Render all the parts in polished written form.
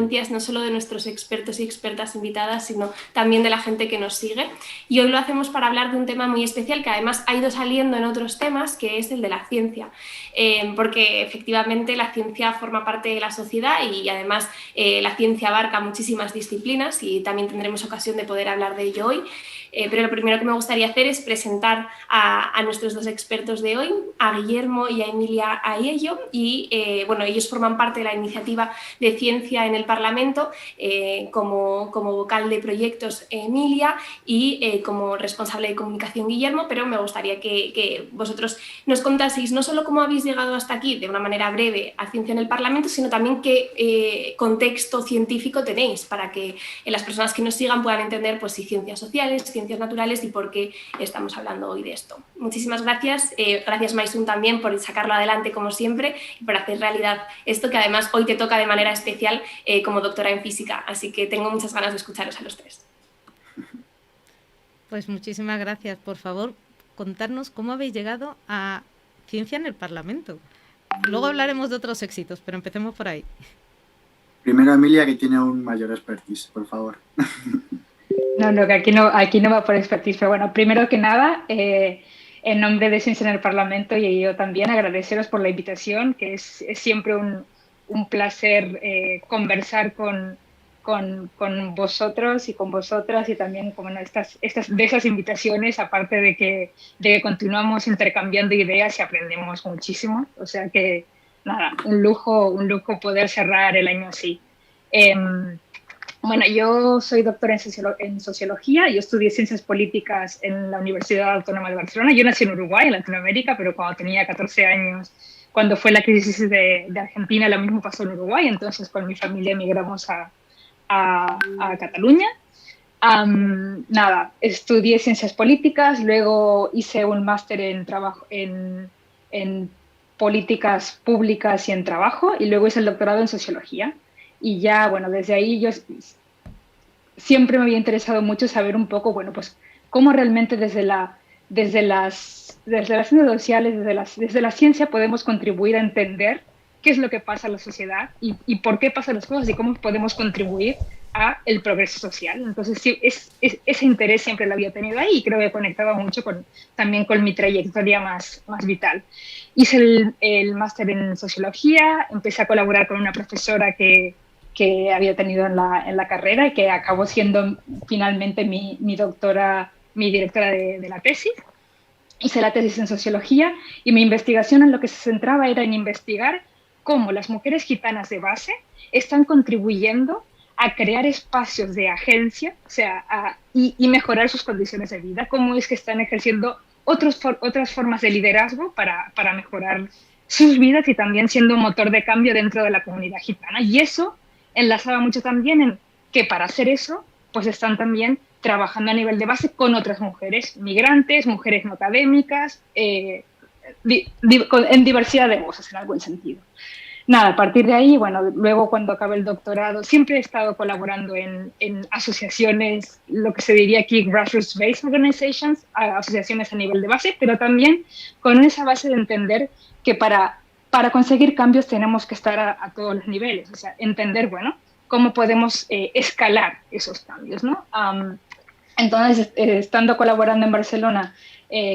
influencias no solo de nuestros expertos y expertas invitadas, sino también de la gente que nos sigue. Y hoy lo hacemos para hablar de un tema muy especial que además ha ido saliendo en otros temas, que es el de la ciencia, porque efectivamente la ciencia forma parte de la sociedad y además la ciencia abarca muchísimas disciplinas y también tendremos ocasión de poder hablar de ello hoy. Pero lo primero que me gustaría hacer es presentar a nuestros dos expertos de hoy, a Guillermo y a Emilia Aiello, y bueno, ellos forman parte de la iniciativa de ciencia en el Parlamento como vocal de proyectos Emilia y como responsable de comunicación Guillermo, pero me gustaría que vosotros nos contaseis no solo cómo habéis llegado hasta aquí de una manera breve a ciencia en el Parlamento, sino también qué contexto científico tenéis para que las personas que nos sigan puedan entender pues, si ciencias sociales, ciencias naturales y por qué estamos hablando hoy de esto. Muchísimas gracias. Gracias, Maysun, también por sacarlo adelante como siempre y por hacer realidad esto que además hoy te toca de manera especial como doctora en física. Así que tengo muchas ganas de escucharos a los tres. Pues muchísimas gracias. Por favor, contarnos cómo habéis llegado a ciencia en el Parlamento. Luego hablaremos de otros éxitos, pero empecemos por ahí. Primero Emilia, que tiene un mayor expertise, por favor. No, que aquí no va por expertise, pero bueno, primero que nada, en nombre de Ciencia en el Parlamento y yo también agradeceros por la invitación, que es siempre un placer conversar con vosotros y con vosotras y también como de esas invitaciones, aparte de que continuamos intercambiando ideas y aprendemos muchísimo. O sea que nada, un lujo poder cerrar el año así. Bueno, yo soy doctora en sociología, yo estudié ciencias políticas en la Universidad Autónoma de Barcelona. Yo nací en Uruguay, en Latinoamérica, pero cuando tenía 14 años, cuando fue la crisis de Argentina, lo mismo pasó en Uruguay, entonces con mi familia emigramos a Cataluña. Nada, estudié ciencias políticas, luego hice un máster en políticas públicas y en trabajo, y luego hice el doctorado en sociología. Y ya, bueno, desde ahí yo siempre me había interesado mucho saber un poco, bueno, pues cómo realmente desde las ciencias sociales, desde la ciencia podemos contribuir a entender qué es lo que pasa en la sociedad y por qué pasan las cosas y cómo podemos contribuir a el progreso social. Entonces, sí, ese interés siempre lo había tenido ahí y creo que conectaba mucho también con mi trayectoria más vital. Hice el máster en sociología, empecé a colaborar con una profesora que había tenido en la carrera y que acabó siendo finalmente mi directora de la tesis. Hice la tesis en sociología y mi investigación en lo que se centraba era en investigar cómo las mujeres gitanas de base están contribuyendo a crear espacios de agencia, o sea, y mejorar sus condiciones de vida, cómo es que están ejerciendo otras formas de liderazgo para mejorar sus vidas y también siendo un motor de cambio dentro de la comunidad gitana. Y eso enlazaba mucho también en que para hacer eso, pues están también trabajando a nivel de base con otras mujeres migrantes, mujeres no académicas, en diversidad de voces en algún sentido. Nada, a partir de ahí, bueno, luego cuando acabé el doctorado, siempre he estado colaborando en asociaciones, lo que se diría aquí grassroots-based organizations, asociaciones a nivel de base, pero también con esa base de entender que para conseguir cambios tenemos que estar a todos los niveles, o sea, entender, bueno, cómo podemos escalar esos cambios, ¿no? Entonces, estando colaborando en Barcelona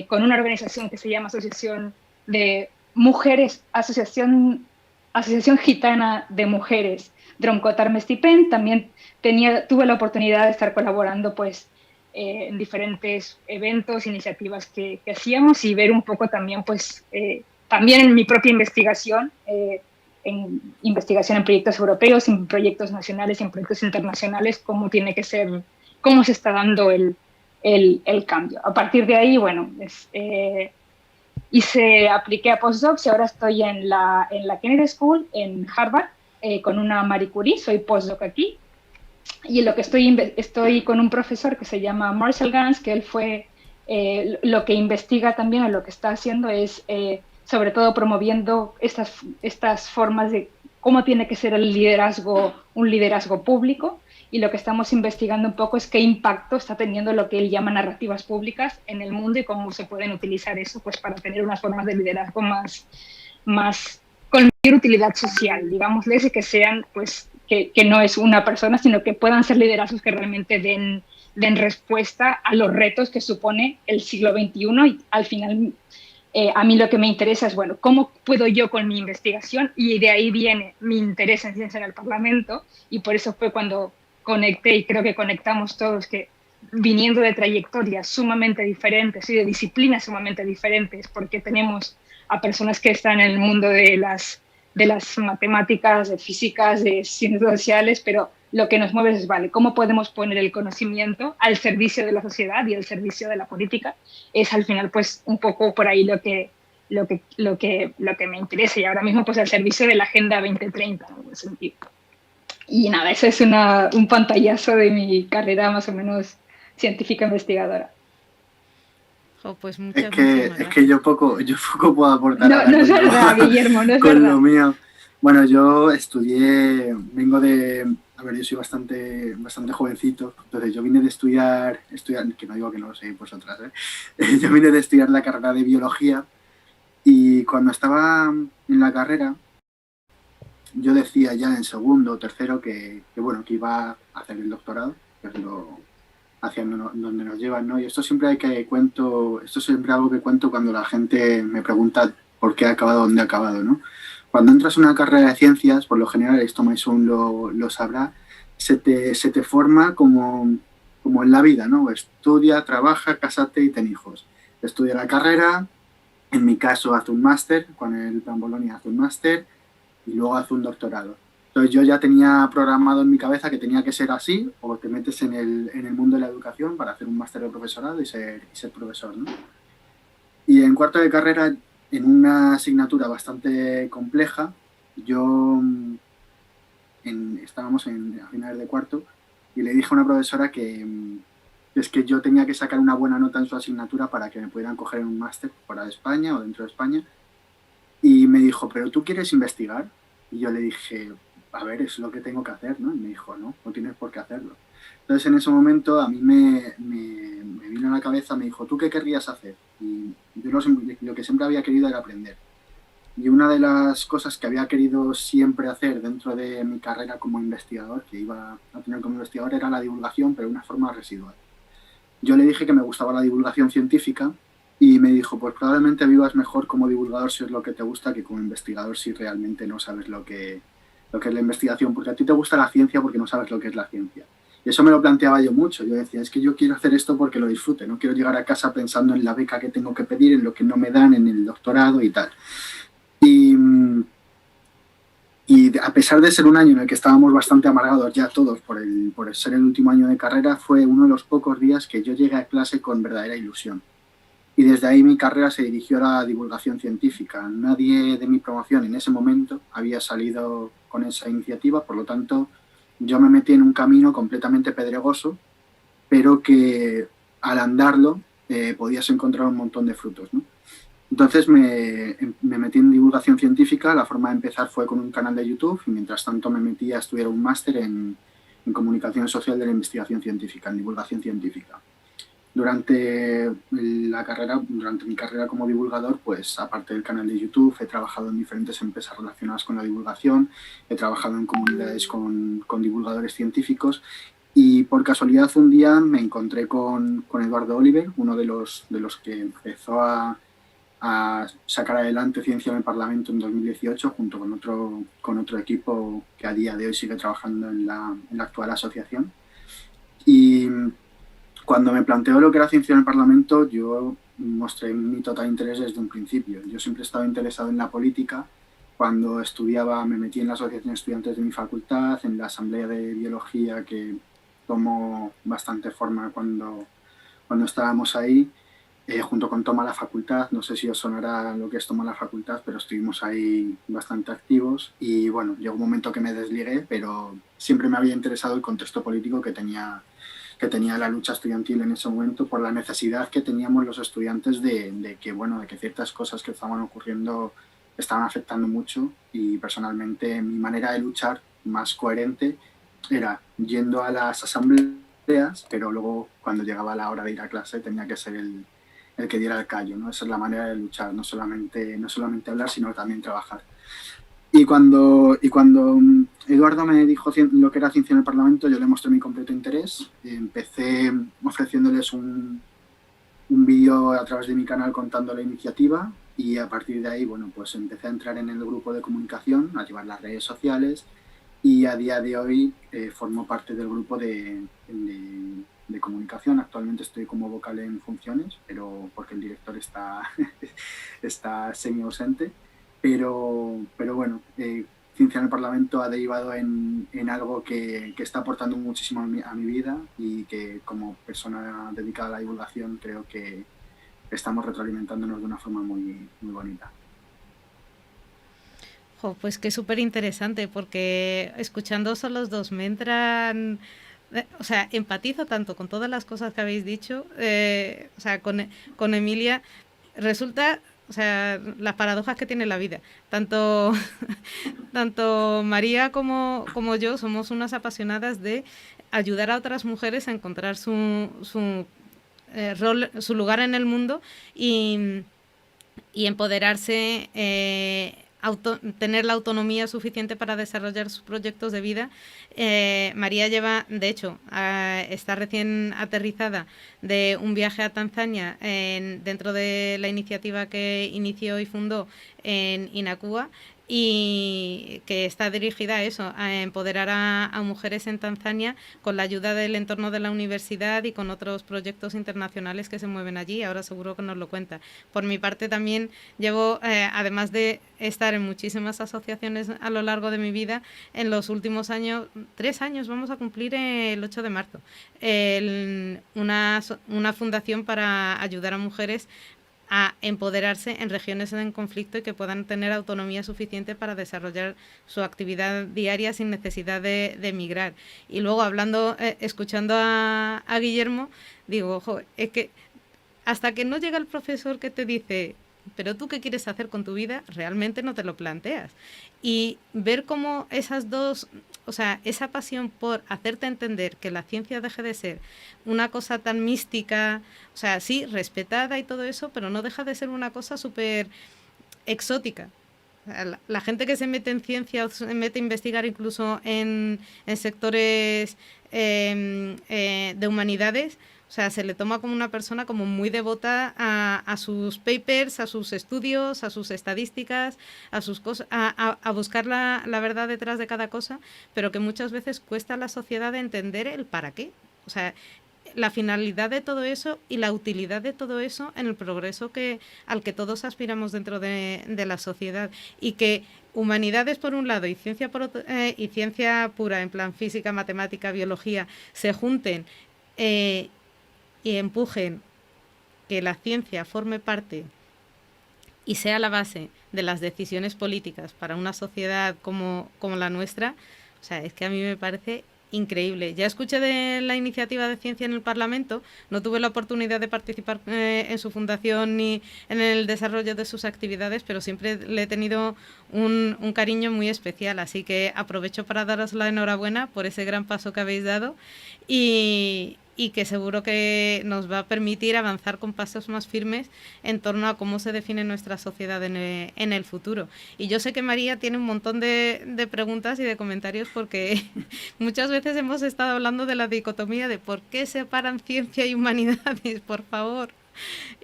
con una organización que se llama Asociación de Mujeres, Asociación Gitana de Mujeres, Dromcotar Mestipen, también tuve la oportunidad de estar colaborando pues, en diferentes eventos, iniciativas que hacíamos y ver un poco también, pues, también en mi propia investigación, en investigación en proyectos europeos, en proyectos nacionales, en proyectos internacionales, cómo tiene que ser, cómo se está dando el cambio. A partir de ahí, bueno, apliqué a postdocs y ahora estoy en la Kennedy School en Harvard con una Marie Curie, soy postdoc aquí. Y lo que estoy con un profesor que se llama Marcel Gans, que él fue, lo que investiga también o lo que está haciendo es sobre todo promoviendo estas formas de cómo tiene que ser un liderazgo público, y lo que estamos investigando un poco es qué impacto está teniendo lo que él llama narrativas públicas en el mundo y cómo se pueden utilizar eso pues, para tener unas formas de liderazgo más con mayor utilidad social, digámosles, y que sean, pues, que no es una persona, sino que puedan ser liderazgos que realmente den respuesta a los retos que supone el siglo XXI y al final a mí lo que me interesa es, bueno, ¿cómo puedo yo con mi investigación? Y de ahí viene mi interés en ciencia en el Parlamento y por eso fue cuando conecté y creo que conectamos todos que viniendo de trayectorias sumamente diferentes y de disciplinas sumamente diferentes, porque tenemos a personas que están en el mundo de las matemáticas, de físicas, de ciencias sociales, pero lo que nos mueve es, vale, ¿cómo podemos poner el conocimiento al servicio de la sociedad y al servicio de la política? Es al final pues un poco por ahí lo que me interesa y ahora mismo pues al servicio de la Agenda 2030 en algún sentido. Y nada, ese es un pantallazo de mi carrera más o menos científica investigadora. Oh, pues es que yo poco puedo aportar. No es verdad, Guillermo, no es con verdad. Lo mío. Bueno, yo estudié, yo soy bastante jovencito, entonces yo vine de estudiar, que no digo que no lo sé vosotras, yo vine de estudiar la carrera de biología y cuando estaba en la carrera, yo decía ya en segundo o tercero que iba a hacer el doctorado, que es hacia donde nos llevan, ¿no? Y esto siempre algo que cuento cuando la gente me pregunta por qué he acabado donde he acabado, ¿no? Cuando entras en una carrera de ciencias, por lo general, esto Maison lo sabrá, se te forma como en la vida, ¿no? Estudia, trabaja, cásate y ten hijos. Estudia la carrera, en mi caso hace un máster, con el Plan Bolonia hace un máster y luego hace un doctorado. Entonces yo ya tenía programado en mi cabeza que tenía que ser así, o te metes en el mundo de la educación para hacer un máster de profesorado y ser profesor, ¿no? Y en cuarto de carrera, en una asignatura bastante compleja, estábamos a finales de cuarto y le dije a una profesora que es que yo tenía que sacar una buena nota en su asignatura para que me pudieran coger en un máster fuera de España o dentro de España. Y me dijo, ¿pero tú quieres investigar? Y yo le dije, a ver, es lo que tengo que hacer, ¿no? Y me dijo, no tienes por qué hacerlo. Entonces, en ese momento, a mí me vino a la cabeza, me dijo, ¿tú qué querrías hacer? Y yo lo que siempre había querido era aprender. Y una de las cosas que había querido siempre hacer dentro de mi carrera como investigador, que iba a tener como investigador, era la divulgación, pero de una forma residual. Yo le dije que me gustaba la divulgación científica y me dijo, pues probablemente vivas mejor como divulgador si es lo que te gusta que como investigador si realmente no sabes lo que es la investigación, porque a ti te gusta la ciencia porque no sabes lo que es la ciencia. Y eso me lo planteaba yo mucho. Yo decía, es que yo quiero hacer esto porque lo disfrute, no quiero llegar a casa pensando en la beca que tengo que pedir, en lo que no me dan, en el doctorado y tal. Y a pesar de ser un año en el que estábamos bastante amargados ya todos por ser el último año de carrera, fue uno de los pocos días que yo llegué a clase con verdadera ilusión. Y desde ahí mi carrera se dirigió a la divulgación científica. Nadie de mi promoción en ese momento había salido con esa iniciativa, por lo tanto yo me metí en un camino completamente pedregoso, pero que al andarlo podías encontrar un montón de frutos, ¿no? Entonces me metí en divulgación científica. La forma de empezar fue con un canal de YouTube y mientras tanto me metí a estudiar un máster en comunicación social de la investigación científica, en divulgación científica. Durante mi carrera como divulgador, pues aparte del canal de YouTube, he trabajado en diferentes empresas relacionadas con la divulgación, he trabajado en comunidades con divulgadores científicos y por casualidad un día me encontré con Eduardo Oliver, uno de los que empezó a sacar adelante Ciencia en el Parlamento en 2018 junto con otro equipo que a día de hoy sigue trabajando en la actual asociación. Y cuando me planteó lo que era Ciencia en el Parlamento, yo mostré mi total interés desde un principio. Yo siempre he estado interesado en la política. Cuando estudiaba me metí en la asociación de estudiantes de mi facultad, en la asamblea de biología que tomó bastante forma cuando estábamos ahí. Junto con Toma la Facultad, no sé si os sonará lo que es Toma la Facultad, pero estuvimos ahí bastante activos y bueno, llegó un momento que me desligué, pero siempre me había interesado el contexto político que tenía la lucha estudiantil en ese momento por la necesidad que teníamos los estudiantes de que ciertas cosas que estaban ocurriendo estaban afectando mucho y personalmente mi manera de luchar más coherente era yendo a las asambleas, pero luego cuando llegaba la hora de ir a clase tenía que ser el que diera el callo, ¿no? Esa es la manera de luchar, no solamente hablar, sino también trabajar. Y cuando Eduardo me dijo lo que era ciencia en el Parlamento, yo le mostré mi completo interés. Empecé ofreciéndoles un vídeo a través de mi canal contando la iniciativa y a partir de ahí, bueno, pues empecé a entrar en el grupo de comunicación, a llevar las redes sociales y a día de hoy formo parte del grupo de comunicación. Actualmente estoy como vocal en funciones, pero porque el director está semi-ausente. Pero bueno, Ciencia en el Parlamento ha derivado en algo que está aportando muchísimo a mi vida y que como persona dedicada a la divulgación creo que estamos retroalimentándonos de una forma muy, muy bonita. Pues que súper interesante, porque escuchándoos a los dos me entran... O sea, empatizo tanto con todas las cosas que habéis dicho, o sea, con Emilia resulta... O sea, las paradojas que tiene la vida. Tanto María como yo somos unas apasionadas de ayudar a otras mujeres a encontrar su rol, su lugar en el mundo y empoderarse, tener la autonomía suficiente para desarrollar sus proyectos de vida. María lleva, de hecho, está recién aterrizada de un viaje a Tanzania dentro de la iniciativa que inició y fundó en Inacua, y que está dirigida a eso, a empoderar a mujeres en Tanzania con la ayuda del entorno de la universidad y con otros proyectos internacionales que se mueven allí. Ahora seguro que nos lo cuenta. Por mi parte también llevo, además de estar en muchísimas asociaciones a lo largo de mi vida, en los últimos años, 3 años, vamos a cumplir el 8 de marzo, una fundación para ayudar a mujeres a empoderarse en regiones en conflicto y que puedan tener autonomía suficiente para desarrollar su actividad diaria sin necesidad de emigrar. Y luego escuchando a Guillermo, digo, ojo, es que hasta que no llega el profesor que te dice, pero tú qué quieres hacer con tu vida, realmente no te lo planteas. Y ver cómo esas dos, o sea, esa pasión por hacerte entender que la ciencia deje de ser una cosa tan mística, o sea, sí, respetada y todo eso, pero no deja de ser una cosa súper exótica. La gente que se mete en ciencia o se mete a investigar incluso en sectores de humanidades, o sea, se le toma como una persona como muy devota a sus papers, a sus estudios, a sus estadísticas, a sus cosas, a buscar la verdad detrás de cada cosa, pero que muchas veces cuesta a la sociedad entender el para qué. O sea, la finalidad de todo eso y la utilidad de todo eso en el progreso al que todos aspiramos dentro de la sociedad, y que humanidades por un lado y ciencia por otro, y ciencia pura en plan física, matemática, biología se junten y empujen que la ciencia forme parte y sea la base de las decisiones políticas para una sociedad como la nuestra. O sea, es que a mí me parece increíble. Ya escuché de la iniciativa de ciencia en el Parlamento, no tuve la oportunidad de participar en su fundación ni en el desarrollo de sus actividades, pero siempre le he tenido un cariño muy especial, así que aprovecho para daros la enhorabuena por ese gran paso que habéis dado y que seguro que nos va a permitir avanzar con pasos más firmes en torno a cómo se define nuestra sociedad en el futuro. Y yo sé que María tiene un montón de preguntas y de comentarios, porque muchas veces hemos estado hablando de la dicotomía de por qué separan ciencia y humanidades, por favor.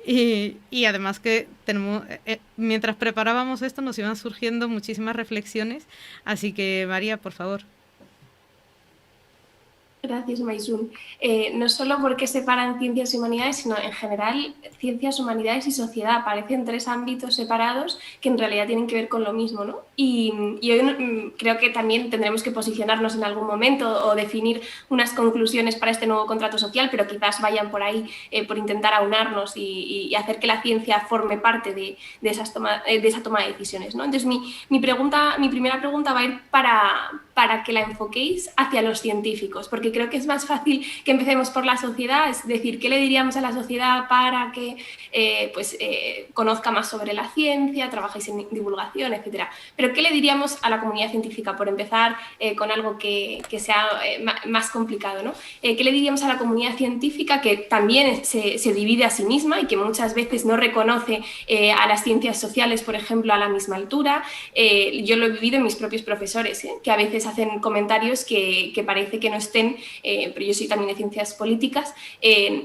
Y además que tenemos, mientras preparábamos esto nos iban surgiendo muchísimas reflexiones, así que María, por favor. Gracias, Maysun. No solo porque separan ciencias y humanidades, sino en general ciencias, humanidades y sociedad. Parecen 3 ámbitos separados que en realidad tienen que ver con lo mismo, ¿no? Y hoy creo que también tendremos que posicionarnos en algún momento o definir unas conclusiones para este nuevo contrato social, pero quizás vayan por ahí, por intentar aunarnos y hacer que la ciencia forme parte de esa toma de decisiones, ¿no? Entonces, mi primera pregunta va a ir para que la enfoquéis hacia los científicos, porque creo que es más fácil que empecemos por la sociedad, es decir, ¿qué le diríamos a la sociedad para que conozca más sobre la ciencia, trabajéis en divulgación, etcétera? Pero ¿qué le diríamos a la comunidad científica, por empezar con algo que sea más complicado, ¿no? ¿Qué le diríamos a la comunidad científica que también se divide a sí misma y que muchas veces no reconoce a las ciencias sociales, por ejemplo, a la misma altura? Yo lo he vivido en mis propios profesores, que a veces veces hacen comentarios que parece que no estén, pero yo soy también de ciencias políticas,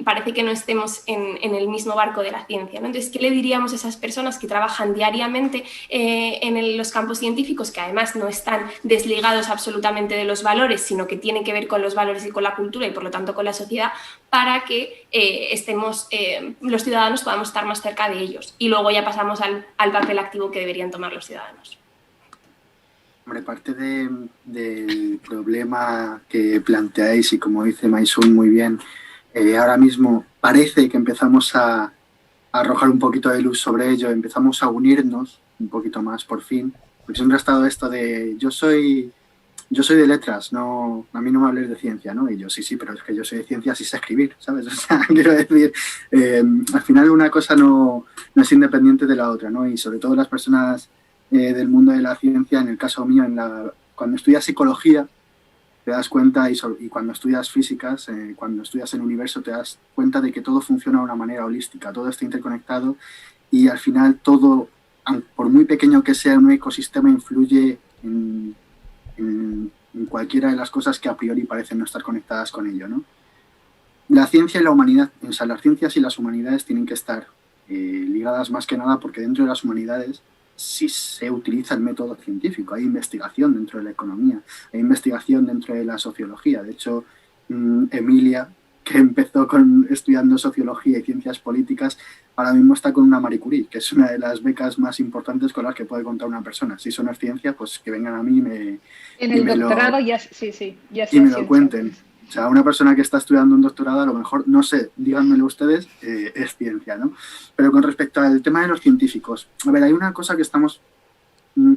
parece que no estemos en el mismo barco de la ciencia, ¿no? Entonces, ¿qué le diríamos a esas personas que trabajan diariamente en los campos científicos, que además no están desligados absolutamente de los valores, sino que tienen que ver con los valores y con la cultura y por lo tanto con la sociedad, para que los ciudadanos podamos estar más cerca de ellos? Y luego ya pasamos al papel activo que deberían tomar los ciudadanos. Hombre, parte del problema que planteáis, y como dice Maisun muy bien, ahora mismo parece que empezamos a arrojar un poquito de luz sobre ello, empezamos a unirnos un poquito más por fin, porque siempre ha estado esto de yo soy de letras, no, a mí no me hables de ciencia, ¿no? Y yo sí, pero es que yo soy de ciencias y sé escribir, ¿sabes? O sea, quiero decir, al final una cosa no es independiente de la otra, ¿no? Y sobre todo las personas del mundo de la ciencia, en el caso mío, cuando estudias psicología, te das cuenta, y cuando estudias físicas, cuando estudias el universo, te das cuenta de que todo funciona de una manera holística, todo está interconectado y al final todo, por muy pequeño que sea un ecosistema, influye en cualquiera de las cosas que a priori parecen no estar conectadas con ello, ¿no? La ciencia y la humanidad, o sea, las ciencias y las humanidades tienen que estar ligadas más que nada porque dentro de las humanidades sí se utiliza el método científico, hay investigación dentro de la economía, hay investigación dentro de la sociología. De hecho, Emilia, que empezó estudiando sociología y ciencias políticas, ahora mismo está con una Marie Curie, que es una de las becas más importantes con las que puede contar una persona. Si eso no es ciencia, pues que vengan a mí en el doctorado ya y me lo cuenten. O sea, una persona que está estudiando un doctorado, a lo mejor, no sé, díganmelo ustedes, es ciencia, ¿no? Pero con respecto al tema de los científicos, a ver, hay una cosa que estamos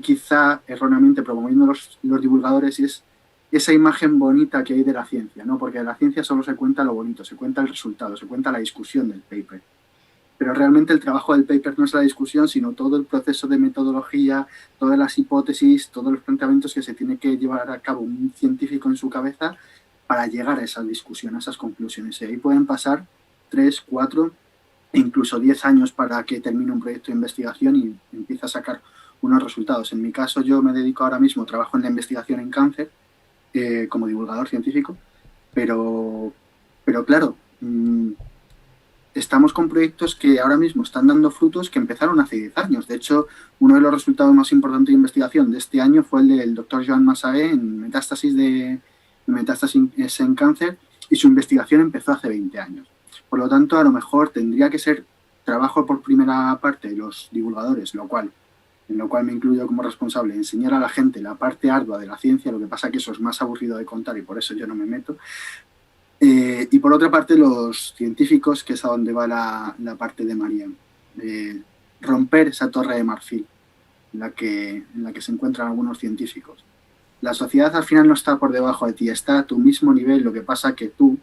quizá erróneamente promoviendo los divulgadores, y es esa imagen bonita que hay de la ciencia, ¿no? Porque de la ciencia solo se cuenta lo bonito, se cuenta el resultado, se cuenta la discusión del paper. Pero realmente el trabajo del paper no es la discusión, sino todo el proceso de metodología, todas las hipótesis, todos los planteamientos que se tiene que llevar a cabo un científico en su cabeza para llegar a esa discusión, a esas conclusiones. Y ahí pueden pasar 3, 4 e incluso 10 años para que termine un proyecto de investigación y empiece a sacar unos resultados. En mi caso, yo me dedico ahora mismo, trabajo en la investigación en cáncer como divulgador científico, pero claro, estamos con proyectos que ahora mismo están dando frutos que empezaron hace 10 años. De hecho, uno de los resultados más importantes de investigación de este año fue el del doctor Joan Massagué en metástasis en cáncer, y su investigación empezó hace 20 años. Por lo tanto, a lo mejor tendría que ser trabajo por primera parte de los divulgadores, en lo cual me incluyo como responsable, enseñar a la gente la parte ardua de la ciencia. Lo que pasa que eso es más aburrido de contar y por eso yo no me meto. Y por otra parte, los científicos, que es a donde va la parte de María, romper esa torre de marfil en la que se encuentran algunos científicos. La sociedad al final no está por debajo de ti, está a tu mismo nivel, lo que pasa que tú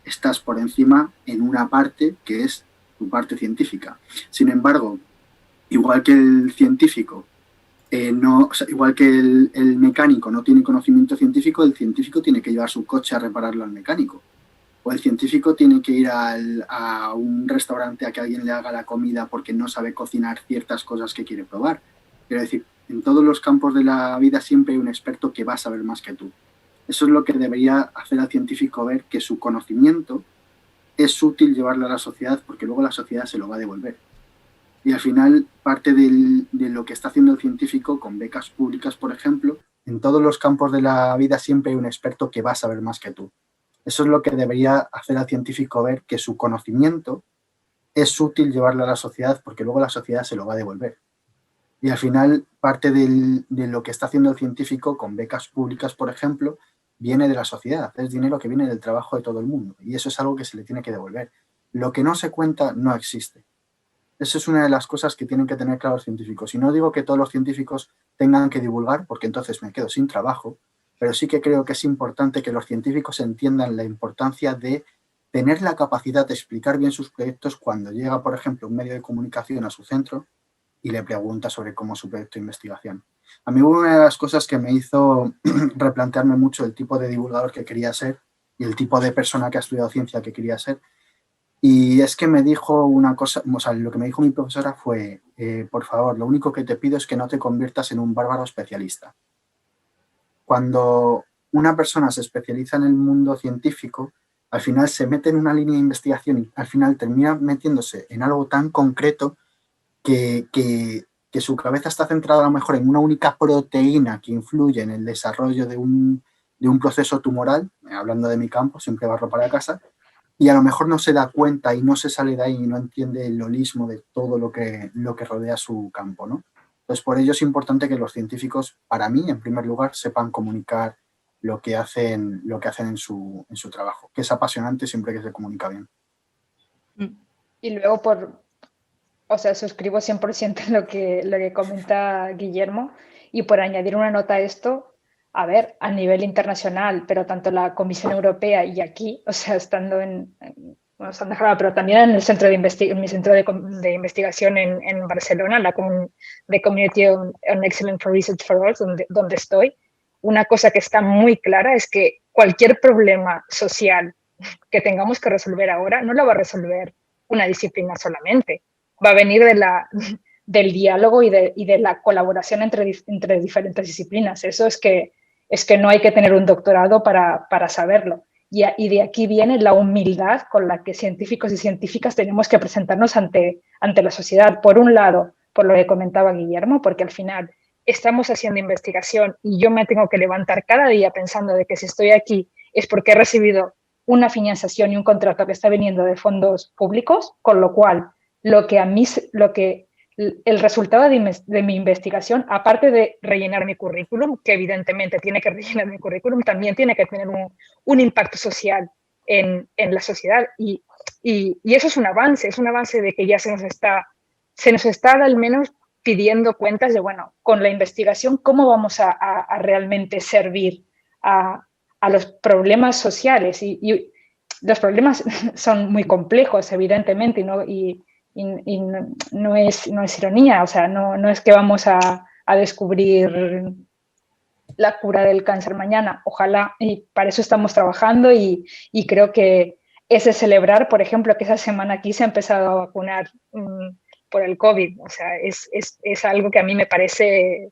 estás por encima en una parte que es tu parte científica. Sin embargo, igual que el científico, igual que el mecánico no tiene conocimiento científico, el científico tiene que llevar su coche a repararlo al mecánico. O el científico tiene que ir a un restaurante a que alguien le haga la comida porque no sabe cocinar ciertas cosas que quiere probar. Quiero decir, en todos los campos de la vida siempre hay un experto que va a saber más que tú. Eso es lo que debería hacer al científico ver, que su conocimiento es útil llevarlo a la sociedad porque luego la sociedad se lo va a devolver. Y al final, parte de lo que está haciendo el científico con becas públicas, por ejemplo, en todos los campos de la vida siempre hay un experto que va a saber más que tú. Eso es lo que debería hacer al científico ver, que su conocimiento es útil llevarlo a la sociedad porque luego la sociedad se lo va a devolver. Y al final, parte de lo que está haciendo el científico con becas públicas, por ejemplo, viene de la sociedad. Es dinero que viene del trabajo de todo el mundo. Y eso es algo que se le tiene que devolver. Lo que no se cuenta no existe. Esa es una de las cosas que tienen que tener claro los científicos. Y no digo que todos los científicos tengan que divulgar, porque entonces me quedo sin trabajo, pero sí que creo que es importante que los científicos entiendan la importancia de tener la capacidad de explicar bien sus proyectos cuando llega, por ejemplo, un medio de comunicación a su centro y le pregunta sobre cómo es su proyecto de investigación. A mí una de las cosas que me hizo replantearme mucho el tipo de divulgador que quería ser y el tipo de persona que ha estudiado ciencia que quería ser, y es que me dijo una cosa, o sea, lo que me dijo mi profesora fue, por favor, lo único que te pido es que no te conviertas en un bárbaro especialista. cuando una persona se especializa en el mundo científico, al final se mete en una línea de investigación y al final termina metiéndose en algo tan concreto que su cabeza está centrada a lo mejor en una única proteína que influye en el desarrollo de un proceso tumoral, hablando de mi campo, siempre barro para casa, y a lo mejor no se da cuenta y no se sale de ahí y no entiende el holismo de todo lo que rodea su campo, ¿no? Entonces, por ello es importante que los científicos, para mí, en primer lugar, sepan comunicar lo que hacen en su trabajo, que es apasionante siempre que se comunica bien. Y luego, suscribo 100% en lo que comenta Guillermo, y por añadir una nota a esto, a ver, a nivel internacional, pero tanto la Comisión Europea y aquí, estando pero también en el centro en mi centro de investigación en Barcelona, de Community on Excellence for Research for All, donde estoy, una cosa que está muy clara es que cualquier problema social que tengamos que resolver ahora no lo va a resolver una disciplina solamente, va a venir del diálogo y de la colaboración entre diferentes disciplinas. Eso es que no hay que tener un doctorado para saberlo. Y de aquí viene la humildad con la que científicos y científicas tenemos que presentarnos ante la sociedad. Por un lado, por lo que comentaba Guillermo, porque al final estamos haciendo investigación y yo me tengo que levantar cada día pensando de que si estoy aquí es porque he recibido una financiación y un contrato que está viniendo de fondos públicos, con lo cual el resultado de mi investigación, aparte de rellenar mi currículum, que evidentemente tiene que rellenar mi currículum, también tiene que tener un impacto social en la sociedad. Y eso es un avance de que ya se nos está al menos pidiendo cuentas de, bueno, con la investigación, ¿cómo vamos a realmente servir a los problemas sociales? Y los problemas son muy complejos, evidentemente, y no es ironía, no es que vamos a descubrir la cura del cáncer mañana, ojalá, y para eso estamos trabajando, y creo que es de celebrar, por ejemplo, que esa semana aquí se ha empezado a vacunar por el COVID, es algo que a mí me parece,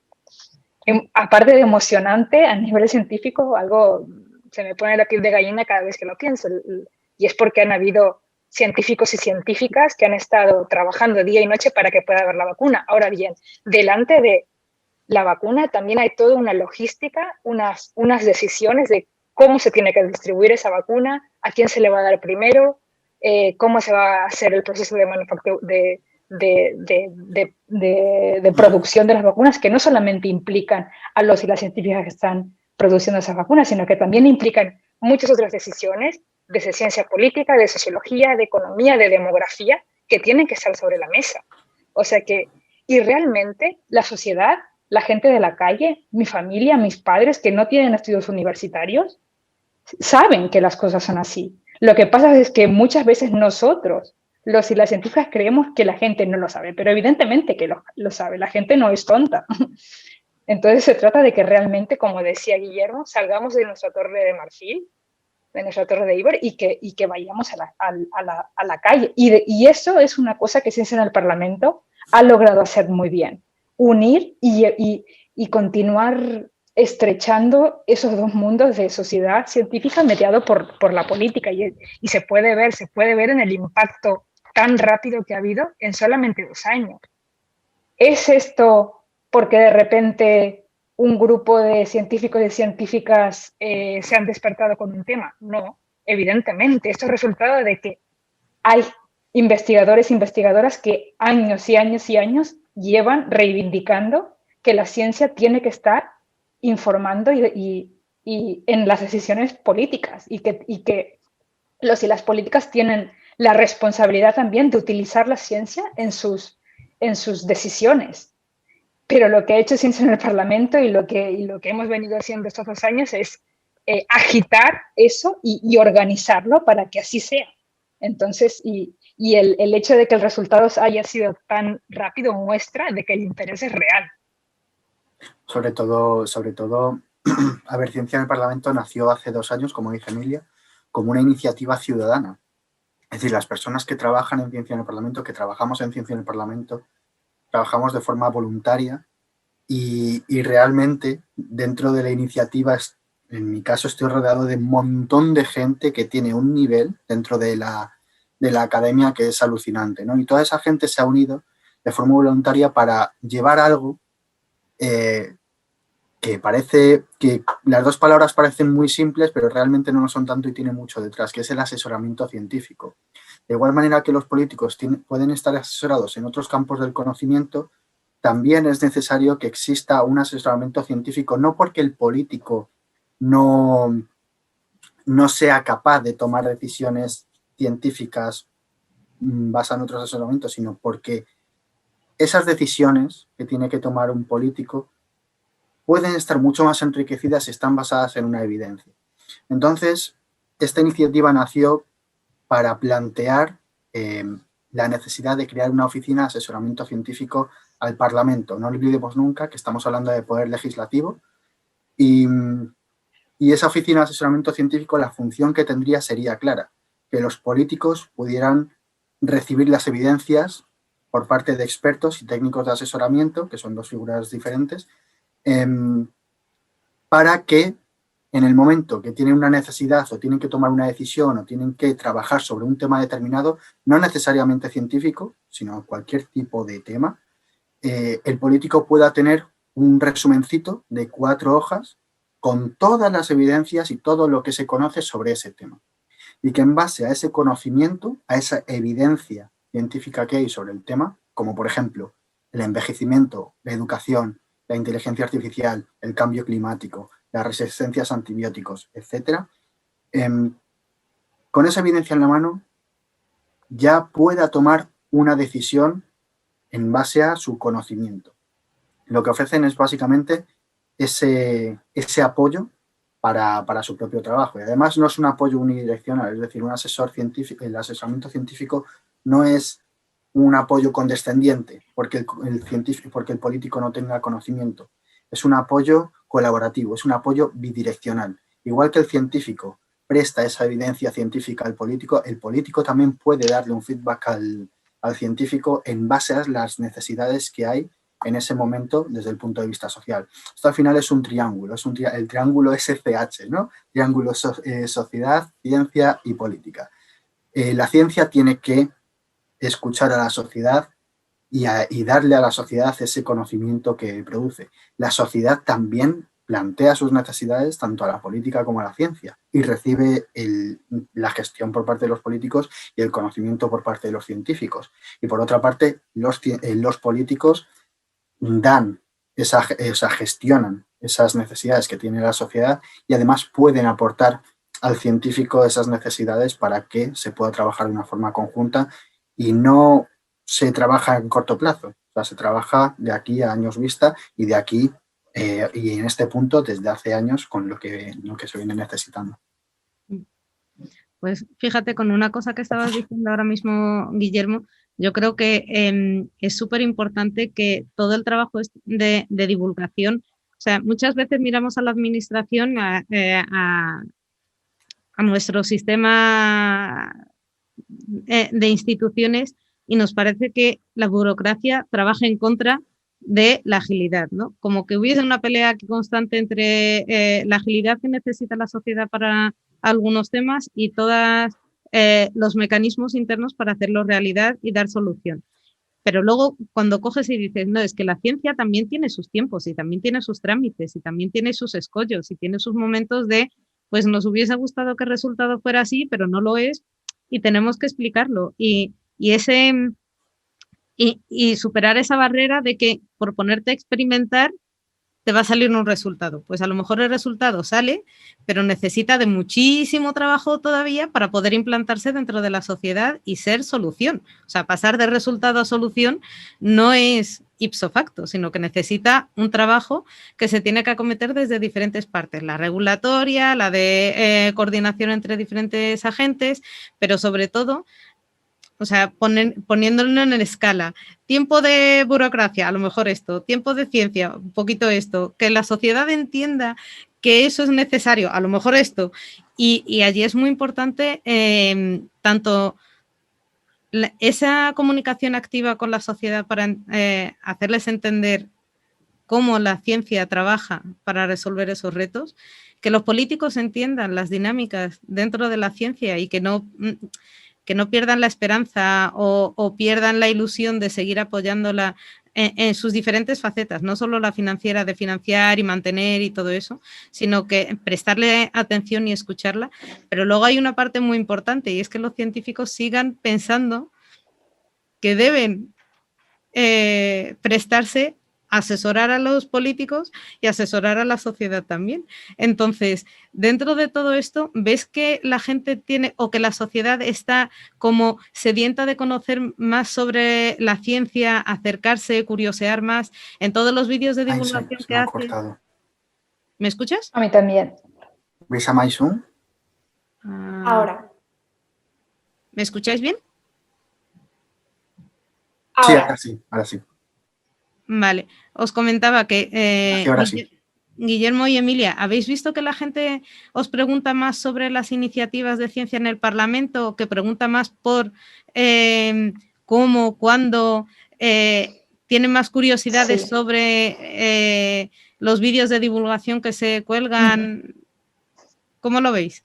aparte de emocionante a nivel científico, algo, se me pone la piel de gallina cada vez que lo pienso, y es porque han habido científicos y científicas que han estado trabajando día y noche para que pueda haber la vacuna. Ahora bien, delante de la vacuna también hay toda una logística, unas decisiones de cómo se tiene que distribuir esa vacuna, a quién se le va a dar primero, cómo se va a hacer el proceso de de producción de las vacunas, que no solamente implican a los y las científicas que están produciendo esas vacunas, sino que también implican muchas otras decisiones de ciencia política, de sociología, de economía, de demografía, que tienen que estar sobre la mesa. O sea que, y realmente la sociedad, la gente de la calle, mi familia, mis padres que no tienen estudios universitarios, saben que las cosas son así. Lo que pasa es que muchas veces nosotros, los y las científicas, creemos que la gente no lo sabe, pero evidentemente que lo sabe, la gente no es tonta. Entonces se trata de que realmente, como decía Guillermo, salgamos de nuestra torre de marfil, de nuestra torre de Iber, y que vayamos a la calle. Y eso es una cosa que Ciencia en el Parlamento ha logrado hacer muy bien. Unir y continuar estrechando esos dos mundos de sociedad científica mediado por la política. Y se puede ver en el impacto tan rápido que ha habido en solamente 2 años. ¿Es esto porque de repente un grupo de científicos y científicas se han despertado con un tema? No, evidentemente. Esto es resultado de que hay investigadores e investigadoras que años y años y años llevan reivindicando que la ciencia tiene que estar informando y en las decisiones políticas y que los y las políticas tienen la responsabilidad también de utilizar la ciencia en sus decisiones. Pero lo que ha hecho Ciencia en el Parlamento y lo que hemos venido haciendo estos 2 años es agitar eso y organizarlo para que así sea. Entonces, y el hecho de que el resultado haya sido tan rápido muestra de que el interés es real. Sobre todo, a ver, Ciencia en el Parlamento nació hace 2 años, como dice Emilia, como una iniciativa ciudadana. Es decir, las personas que trabajan en Ciencia en el Parlamento, que trabajamos en Ciencia en el Parlamento, trabajamos de forma voluntaria y realmente dentro de la iniciativa, en mi caso, estoy rodeado de un montón de gente que tiene un nivel dentro de la academia que es alucinante, ¿no? Y toda esa gente se ha unido de forma voluntaria para llevar algo que parece que las dos palabras parecen muy simples, pero realmente no lo son tanto y tiene mucho detrás, que es el asesoramiento científico. De igual manera que los políticos pueden estar asesorados en otros campos del conocimiento, también es necesario que exista un asesoramiento científico, no porque el político no sea capaz de tomar decisiones científicas basadas en otros asesoramientos, sino porque esas decisiones que tiene que tomar un político pueden estar mucho más enriquecidas si están basadas en una evidencia. Entonces, esta iniciativa nació para plantear la necesidad de crear una oficina de asesoramiento científico al Parlamento. No olvidemos nunca que estamos hablando de poder legislativo y esa oficina de asesoramiento científico, la función que tendría sería clara, que los políticos pudieran recibir las evidencias por parte de expertos y técnicos de asesoramiento, que son dos figuras diferentes, para que en el momento que tienen una necesidad o tienen que tomar una decisión o tienen que trabajar sobre un tema determinado, no necesariamente científico, sino cualquier tipo de tema, el político pueda tener un resumencito de 4 hojas con todas las evidencias y todo lo que se conoce sobre ese tema. Y que en base a ese conocimiento, a esa evidencia científica que hay sobre el tema, como por ejemplo el envejecimiento, la educación, la inteligencia artificial, el cambio climático, las resistencias a antibióticos, etc., con esa evidencia en la mano ya pueda tomar una decisión en base a su conocimiento. Lo que ofrecen es básicamente ese apoyo para su propio trabajo. Y además no es un apoyo unidireccional, es decir, un asesor científico, el asesoramiento científico no es un apoyo condescendiente porque el político no tenga conocimiento. Es un apoyo colaborativo, es un apoyo bidireccional. Igual que el científico presta esa evidencia científica al político, el político también puede darle un feedback al científico en base a las necesidades que hay en ese momento desde el punto de vista social. Esto al final es un triángulo, el triángulo SCH, ¿no? Triángulo sociedad, ciencia y política. La ciencia tiene que escuchar a la sociedad y darle a la sociedad ese conocimiento que produce. La sociedad también plantea sus necesidades tanto a la política como a la ciencia y recibe la gestión por parte de los políticos y el conocimiento por parte de los científicos. Y por otra parte, los políticos gestionan esas necesidades que tiene la sociedad y además pueden aportar al científico esas necesidades para que se pueda trabajar de una forma conjunta y no se trabaja en corto plazo, o sea, se trabaja de aquí a años vista y de aquí y en este punto desde hace años con lo que se viene necesitando. Pues fíjate, con una cosa que estabas diciendo ahora mismo, Guillermo, yo creo que es súper importante que todo el trabajo de divulgación, o sea, muchas veces miramos a la administración, a nuestro sistema de instituciones y nos parece que la burocracia trabaja en contra de la agilidad, ¿no? Como que hubiese una pelea constante entre la agilidad que necesita la sociedad para algunos temas y todos los mecanismos internos para hacerlo realidad y dar solución. Pero luego cuando coges y dices, no, es que la ciencia también tiene sus tiempos y también tiene sus trámites y también tiene sus escollos y tiene sus momentos de, pues nos hubiese gustado que el resultado fuera así, pero no lo es y tenemos que explicarlo. Y superar esa barrera de que por ponerte a experimentar te va a salir un resultado. Pues a lo mejor el resultado sale, pero necesita de muchísimo trabajo todavía para poder implantarse dentro de la sociedad y ser solución. O sea, pasar de resultado a solución no es ipso facto, sino que necesita un trabajo que se tiene que acometer desde diferentes partes, la regulatoria, la de coordinación entre diferentes agentes, pero sobre todo, o sea, poniéndolo en escala. Tiempo de burocracia, a lo mejor esto. Tiempo de ciencia, un poquito esto. Que la sociedad entienda que eso es necesario, a lo mejor esto. Y allí es muy importante tanto esa comunicación activa con la sociedad para hacerles entender cómo la ciencia trabaja para resolver esos retos, que los políticos entiendan las dinámicas dentro de la ciencia y que no pierdan la esperanza o pierdan la ilusión de seguir apoyándola en sus diferentes facetas, no solo la financiera de financiar y mantener y todo eso, sino que prestarle atención y escucharla. Pero luego hay una parte muy importante y es que los científicos sigan pensando que deben prestarse a asesorar a los políticos y asesorar a la sociedad también. Entonces, dentro de todo esto, ¿ves que la gente tiene o que la sociedad está como sedienta de conocer más sobre la ciencia, acercarse, curiosear más en todos los vídeos de divulgación que haces? ¿Me escuchas? A mí también. ¿Veis a Maisun? Ahora. ¿Me escucháis bien? Ahora. Sí, ahora sí. Vale, os comentaba que ahora sí. Guillermo y Emilia, ¿habéis visto que la gente os pregunta más sobre las iniciativas de ciencia en el Parlamento, que pregunta más por cómo, cuándo, tienen más curiosidades sobre los vídeos de divulgación que se cuelgan? ¿Cómo lo veis?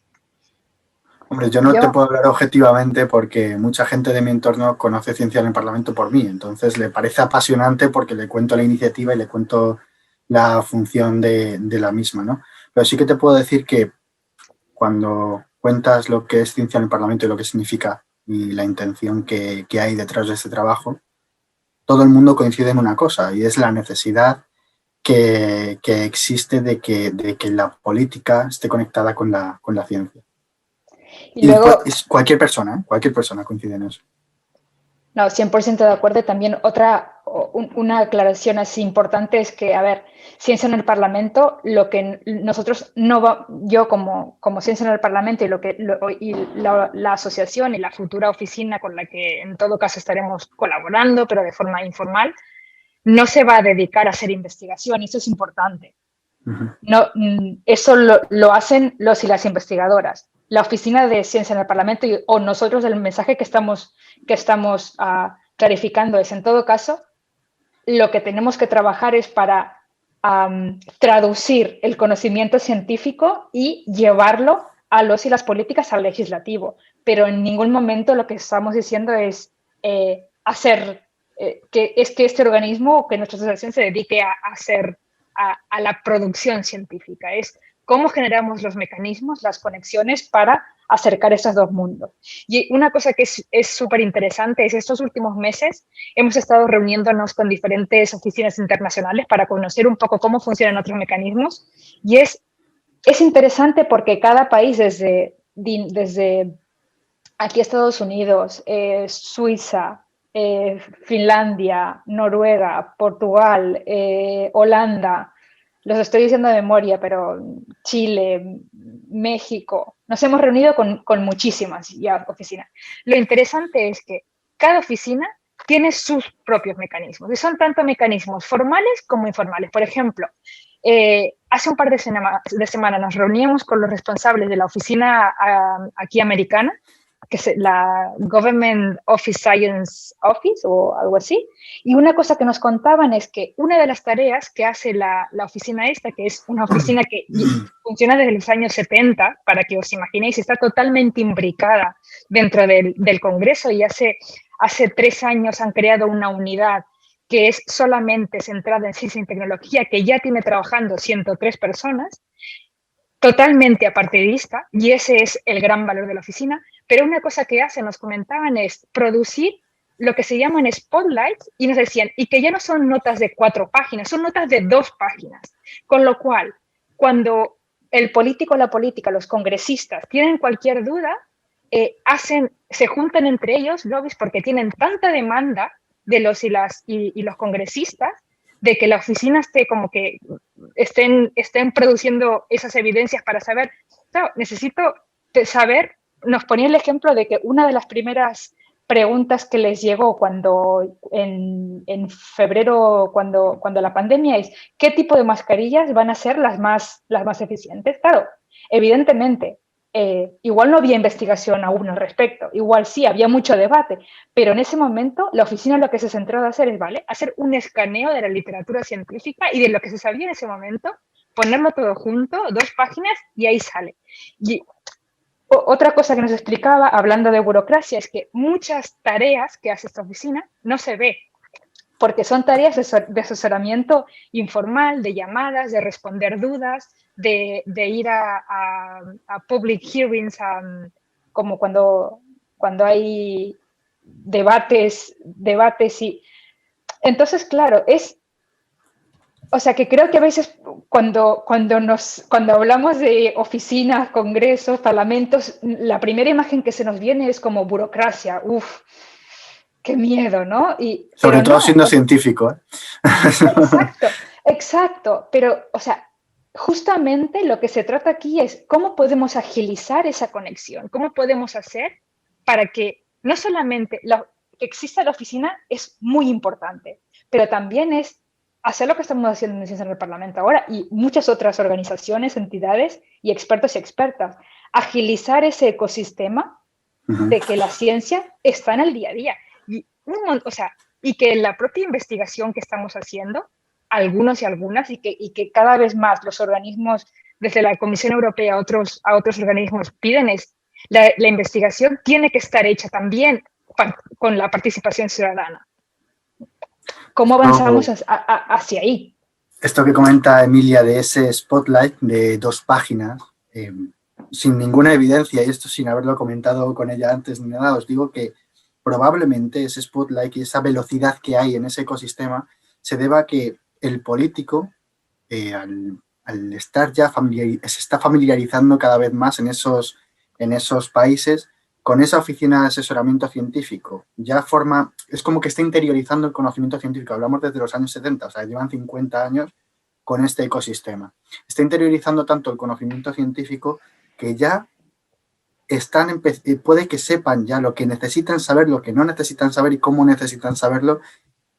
Hombre, yo no te puedo hablar objetivamente porque mucha gente de mi entorno conoce ciencia en el Parlamento por mí, entonces le parece apasionante porque le cuento la iniciativa y le cuento la función de la misma, ¿no? Pero sí que te puedo decir que cuando cuentas lo que es ciencia en el Parlamento y lo que significa y la intención que hay detrás de ese trabajo, todo el mundo coincide en una cosa y es la necesidad que existe de que la política esté conectada con la ciencia. Y luego, cualquier persona coincide en eso. No, 100% de acuerdo. También una aclaración así importante es que, a ver, ciencia en el Parlamento, lo que nosotros yo como ciencia en el Parlamento y la asociación y la futura oficina con la que en todo caso estaremos colaborando, pero de forma informal, no se va a dedicar a hacer investigación, y eso es importante. No, eso lo hacen los y las investigadoras. La oficina de ciencia en el Parlamento o nosotros, el mensaje que estamos clarificando es, en todo caso, lo que tenemos que trabajar es para traducir el conocimiento científico y llevarlo a los y las políticas al legislativo. Pero en ningún momento lo que estamos diciendo es que este organismo o que nuestra asociación se dedique a la producción científica. Es cómo generamos los mecanismos, las conexiones para acercar estos dos mundos. Y una cosa que es súper interesante es estos últimos meses hemos estado reuniéndonos con diferentes oficinas internacionales para conocer un poco cómo funcionan otros mecanismos, y es interesante porque cada país, desde aquí Estados Unidos, Suiza, Finlandia, Noruega, Portugal, Holanda, los estoy diciendo de memoria, pero Chile, México, nos hemos reunido con muchísimas ya oficinas. Lo interesante es que cada oficina tiene sus propios mecanismos, y son tanto mecanismos formales como informales. Por ejemplo, hace un par de semanas nos reuníamos con los responsables de la oficina aquí americana, que es la Government Office Science Office o algo así, y una cosa que nos contaban es que una de las tareas que hace la oficina esta, que es una oficina que funciona desde los años 70, para que os imaginéis, está totalmente imbricada dentro del Congreso, y hace 3 años han creado una unidad que es solamente centrada en ciencia y tecnología, que ya tiene trabajando 103 personas, totalmente apartidista, y ese es el gran valor de la oficina. Pero una cosa que hacen, nos comentaban, es producir lo que se llaman spotlights, y nos decían, y que ya no son notas de 4 páginas, son notas de 2 páginas. Con lo cual, cuando el político o la política, los congresistas, tienen cualquier duda, se juntan entre ellos lobbies porque tienen tanta demanda de los y los congresistas, de que la oficina esté como que estén produciendo esas evidencias para saber. Claro, necesito saber. Nos ponía el ejemplo de que una de las primeras preguntas que les llegó en febrero, cuando la pandemia, es ¿qué tipo de mascarillas van a ser las más eficientes? Claro, evidentemente, igual no había investigación aún al respecto, igual sí, había mucho debate, pero en ese momento la oficina lo que se centró a hacer es, ¿vale? Hacer un escaneo de la literatura científica y de lo que se sabía en ese momento, ponerlo todo junto, 2 páginas, y ahí sale. Y otra cosa que nos explicaba, hablando de burocracia, es que muchas tareas que hace esta oficina no se ve, porque son tareas de asesoramiento informal, de llamadas, de responder dudas, de ir a public hearings, como cuando hay debates y... Entonces, claro, o sea, que creo que a veces cuando hablamos de oficinas, congresos, parlamentos, la primera imagen que se nos viene es como burocracia, uff, qué miedo, ¿no? Sobre Pero todo no, siendo científico, ¿eh? exacto, exacto, pero, o sea, justamente lo que se trata aquí es cómo podemos agilizar esa conexión, cómo podemos hacer para que no solamente que exista la oficina es muy importante, pero también es hacer lo que estamos haciendo en Ciencia en el Parlamento ahora y muchas otras organizaciones, entidades y expertos y expertas, agilizar ese ecosistema de que la ciencia está en el día a día. Y, o sea, y que la propia investigación que estamos haciendo, algunos y algunas, y que cada vez más los organismos, desde la Comisión Europea a otros organismos, piden es la investigación tiene que estar hecha también con la participación ciudadana. ¿Cómo avanzamos hacia ahí? Esto que comenta Emilia de ese spotlight de 2 páginas, sin ninguna evidencia, y esto sin haberlo comentado con ella antes ni nada, os digo que probablemente ese spotlight y esa velocidad que hay en ese ecosistema se deba a que el político, al estar ya se está familiarizando cada vez más en esos países con esa oficina de asesoramiento científico. Ya es como que está interiorizando el conocimiento científico. Hablamos desde los años 70, o sea, llevan 50 años con este ecosistema. Está interiorizando tanto el conocimiento científico que ya puede que sepan ya lo que necesitan saber, lo que no necesitan saber y cómo necesitan saberlo.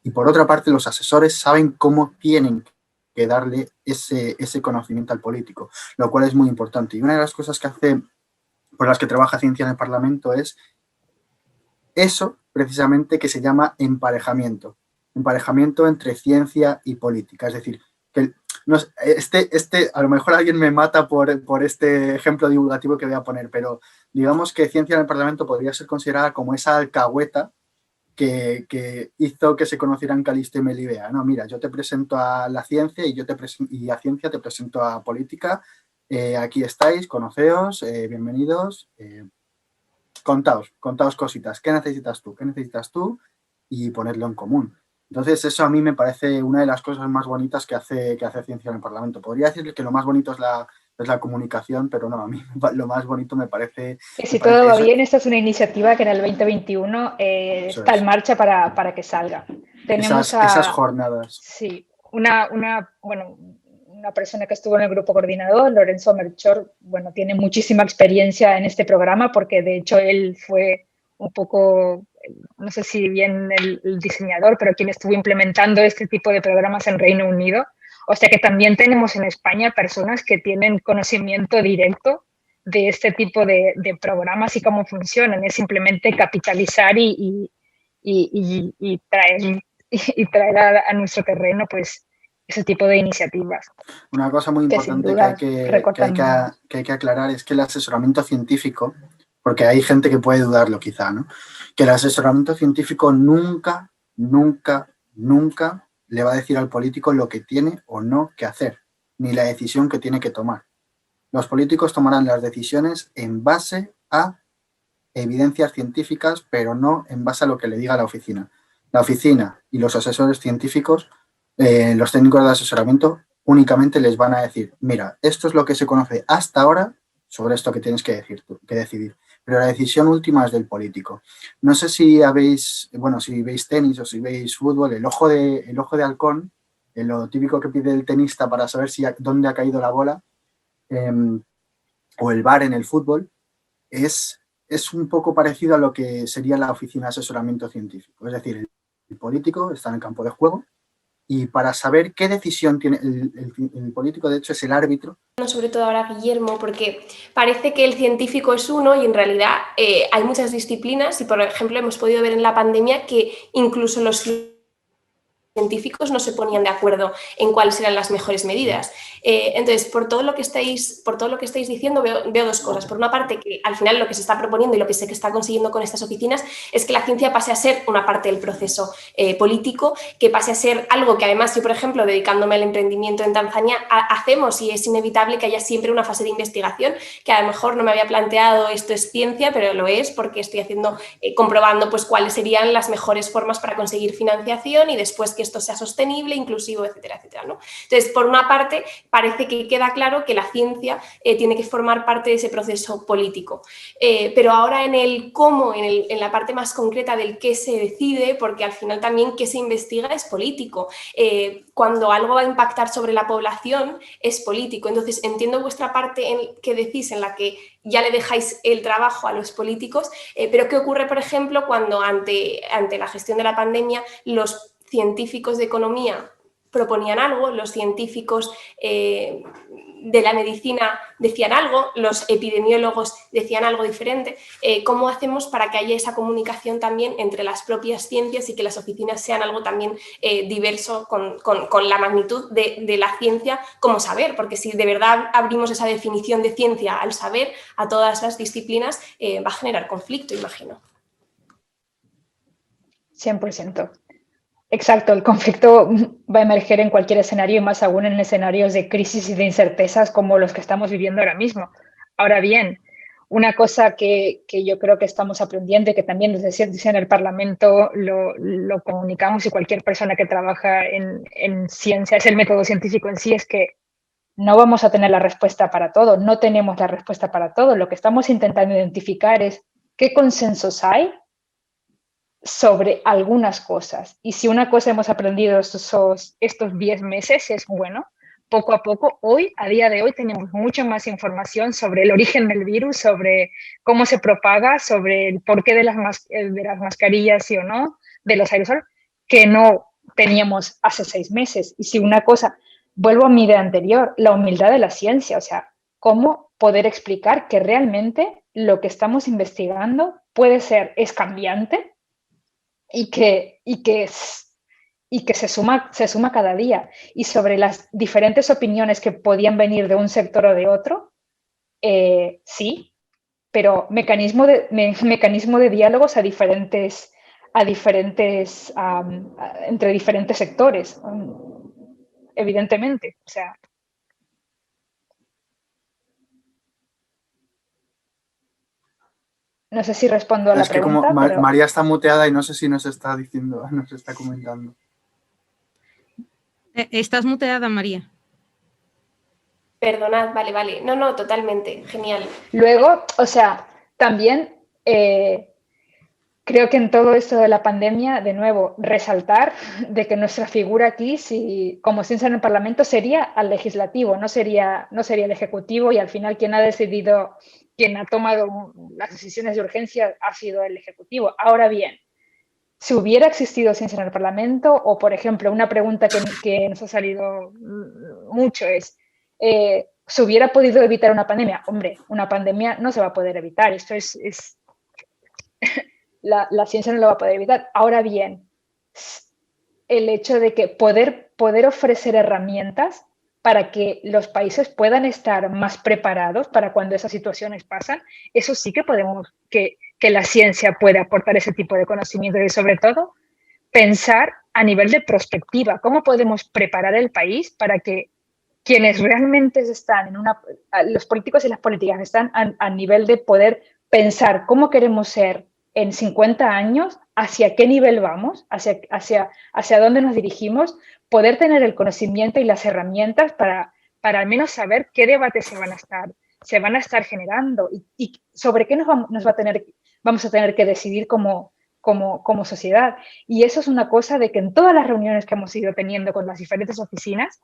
Y por otra parte, los asesores saben cómo tienen que darle ese conocimiento al político, lo cual es muy importante. Y una de las cosas por las que trabaja Ciencia en el Parlamento es eso, precisamente, que se llama emparejamiento. Emparejamiento entre ciencia y política. Es decir, que a lo mejor alguien me mata por este ejemplo divulgativo que voy a poner, pero digamos que Ciencia en el Parlamento podría ser considerada como esa alcahueta que hizo que se conocieran Calisto y Melibea. No, mira, yo te presento a la ciencia y a ciencia te presento a política. Aquí estáis, conoceos, bienvenidos. Contaos cositas. ¿Qué necesitas tú? ¿Qué necesitas tú? Y ponerlo en común. Entonces, eso a mí me parece una de las cosas más bonitas que hace Ciencia en el Parlamento. Podría decir que lo más bonito es la comunicación, pero no, a mí lo más bonito me parece... Si todo va bien, esta es una iniciativa que en el 2021 está en marcha para que salga. Tenemos esas jornadas. Sí, una persona que estuvo en el grupo coordinador, Lorenzo Melchor, bueno, tiene muchísima experiencia en este programa porque de hecho él fue un poco, no sé si bien el diseñador, pero quien estuvo implementando este tipo de programas en Reino Unido. O sea que también tenemos en España personas que tienen conocimiento directo de este tipo de programas y cómo funcionan. Es simplemente capitalizar y traer a nuestro terreno pues ese tipo de iniciativas. Una cosa muy importante que hay que aclarar es que el asesoramiento científico, porque hay gente que puede dudarlo quizá, ¿no? Que el asesoramiento científico nunca le va a decir al político lo que tiene o no que hacer, ni la decisión que tiene que tomar. Los políticos tomarán las decisiones en base a evidencias científicas, pero no en base a lo que le diga la oficina. La oficina y los asesores científicos, los técnicos de asesoramiento, únicamente les van a decir, mira, esto es lo que se conoce hasta ahora sobre esto que tienes que decidir. Pero la decisión última es del político. No sé si si veis tenis o si veis fútbol, el ojo de halcón, lo típico que pide el tenista para saber dónde ha caído la bola, o el VAR en el fútbol, es un poco parecido a lo que sería la oficina de asesoramiento científico. Es decir, el político está en el campo de juego y para saber qué decisión tiene el político, de hecho, es el árbitro. Sobre todo ahora Guillermo, porque parece que el científico es uno y en realidad hay muchas disciplinas y, por ejemplo, hemos podido ver en la pandemia que incluso los científicos no se ponían de acuerdo en cuáles eran las mejores medidas. Entonces, por todo lo que estáis diciendo, veo dos cosas. Por una parte, que al final lo que se está proponiendo y lo que sé que está consiguiendo con estas oficinas es que la ciencia pase a ser una parte del proceso político, que pase a ser algo que además yo, por ejemplo, dedicándome al emprendimiento en Tanzania, hacemos, y es inevitable que haya siempre una fase de investigación, que a lo mejor no me había planteado esto es ciencia, pero lo es porque estoy comprobando pues cuáles serían las mejores formas para conseguir financiación y después que esto sea sostenible, inclusivo, etcétera, etcétera, ¿no? Entonces, por una parte, parece que queda claro que la ciencia tiene que formar parte de ese proceso político. Pero ahora en el cómo, en la parte más concreta del qué se decide, porque al final también qué se investiga es político. Cuando algo va a impactar sobre la población es político. Entonces, entiendo vuestra parte que decís en la que ya le dejáis el trabajo a los políticos, pero ¿qué ocurre, por ejemplo, cuando ante la gestión de la pandemia los científicos de economía proponían algo, los científicos de la medicina decían algo, los epidemiólogos decían algo diferente? ¿Cómo hacemos para que haya esa comunicación también entre las propias ciencias y que las oficinas sean algo también diverso con la magnitud de la ciencia como saber? Porque si de verdad abrimos esa definición de ciencia al saber a todas las disciplinas, va a generar conflicto, imagino. 100%. Exacto, el conflicto va a emerger en cualquier escenario y más aún en escenarios de crisis y de incertezas como los que estamos viviendo ahora mismo. Ahora bien, una cosa que yo creo que estamos aprendiendo y que también desde en el Parlamento lo comunicamos y cualquier persona que trabaja en ciencia, es el método científico en sí, es que no vamos a tener la respuesta para todo, no tenemos la respuesta para todo. Lo que estamos intentando identificar es qué consensos hay sobre algunas cosas. Y si una cosa hemos aprendido estos 10 meses es, bueno, poco a poco, a día de hoy, tenemos mucha más información sobre el origen del virus, sobre cómo se propaga, sobre el porqué de las mascarillas, sí o no, de los aerosoles, que no teníamos hace 6 meses. Y si una cosa, vuelvo a mi idea anterior, la humildad de la ciencia, o sea, cómo poder explicar que realmente lo que estamos investigando es cambiante, y que se suma cada día. Y sobre las diferentes opiniones que podían venir de un sector o de otro, sí, pero mecanismo de diálogos entre diferentes sectores, evidentemente. O sea, no sé si respondo a la pregunta. Es que como María está muteada y no sé si nos está diciendo, nos está comentando. Estás muteada, María. Perdonad, vale. No, totalmente, genial. Luego, o sea, también creo que en todo esto de la pandemia, de nuevo, resaltar de que nuestra figura aquí, como ciencia en el Parlamento, sería al legislativo, no sería el ejecutivo, y al final quien ha tomado las decisiones de urgencia ha sido el ejecutivo. Ahora bien, si hubiera existido ciencia en el Parlamento, o por ejemplo, una pregunta que nos ha salido mucho es, ¿se hubiera podido evitar una pandemia? Hombre, una pandemia no se va a poder evitar, esto es la ciencia no lo va a poder evitar. Ahora bien, el hecho de que poder ofrecer herramientas para que los países puedan estar más preparados para cuando esas situaciones pasan, eso sí que podemos, que la ciencia puede aportar ese tipo de conocimiento, y sobre todo pensar a nivel de prospectiva, cómo podemos preparar el país para que quienes realmente están los políticos y las políticas están a nivel de poder pensar cómo queremos ser en 50 años, hacia qué nivel vamos, hacia dónde nos dirigimos, poder tener el conocimiento y las herramientas para al menos saber qué debates se van a estar generando y sobre qué vamos a tener que decidir como sociedad. Y eso es una cosa de que en todas las reuniones que hemos ido teniendo con las diferentes oficinas,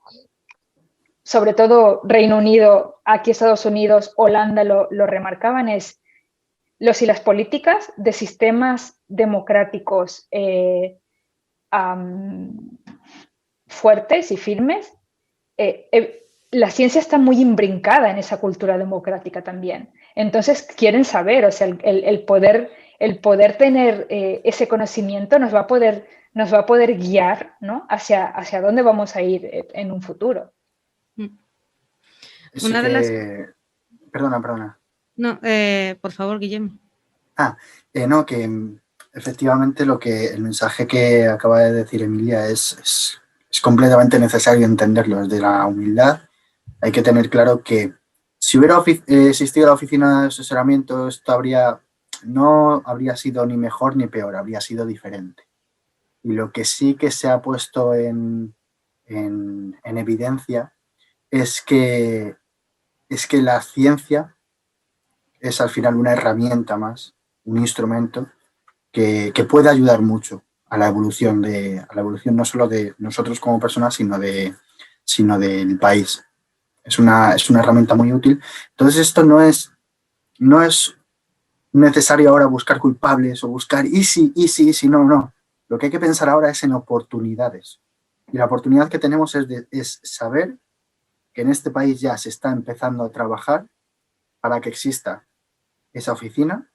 sobre todo Reino Unido, aquí Estados Unidos, Holanda lo remarcaban, es los y las políticas de sistemas democráticos fuertes y firmes, la ciencia está muy imbrincada en esa cultura democrática también. Entonces quieren saber, o sea, el poder tener ese conocimiento nos va a poder guiar, ¿no? hacia dónde vamos a ir en un futuro. Sí Una de las... Perdona. No, por favor, Guillermo. No, que efectivamente el mensaje que acaba de decir Emilia es completamente necesario entenderlo. Desde la humildad hay que tener claro que si hubiera existido la oficina de asesoramiento, esto no habría sido ni mejor ni peor, habría sido diferente. Y lo que sí que se ha puesto en evidencia es que la ciencia es al final una herramienta más, un instrumento que puede ayudar mucho a la evolución no solo de nosotros como personas, sino del país. Es una herramienta muy útil. Entonces esto no es necesario ahora buscar culpables o buscar easy, no. Lo que hay que pensar ahora es en oportunidades. Y la oportunidad que tenemos es saber que en este país ya se está empezando a trabajar para que exista esa oficina,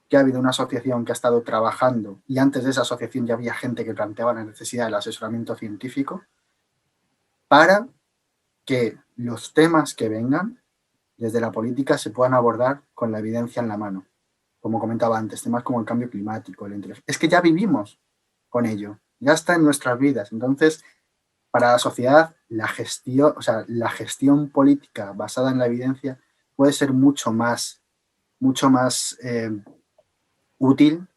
que ha habido una asociación que ha estado trabajando y antes de esa asociación ya había gente que planteaba la necesidad del asesoramiento científico para que los temas que vengan desde la política se puedan abordar con la evidencia en la mano. Como comentaba antes, temas como el cambio climático, es que ya vivimos con ello, ya está en nuestras vidas. Entonces, para la sociedad, la gestión política basada en la evidencia puede ser mucho más útil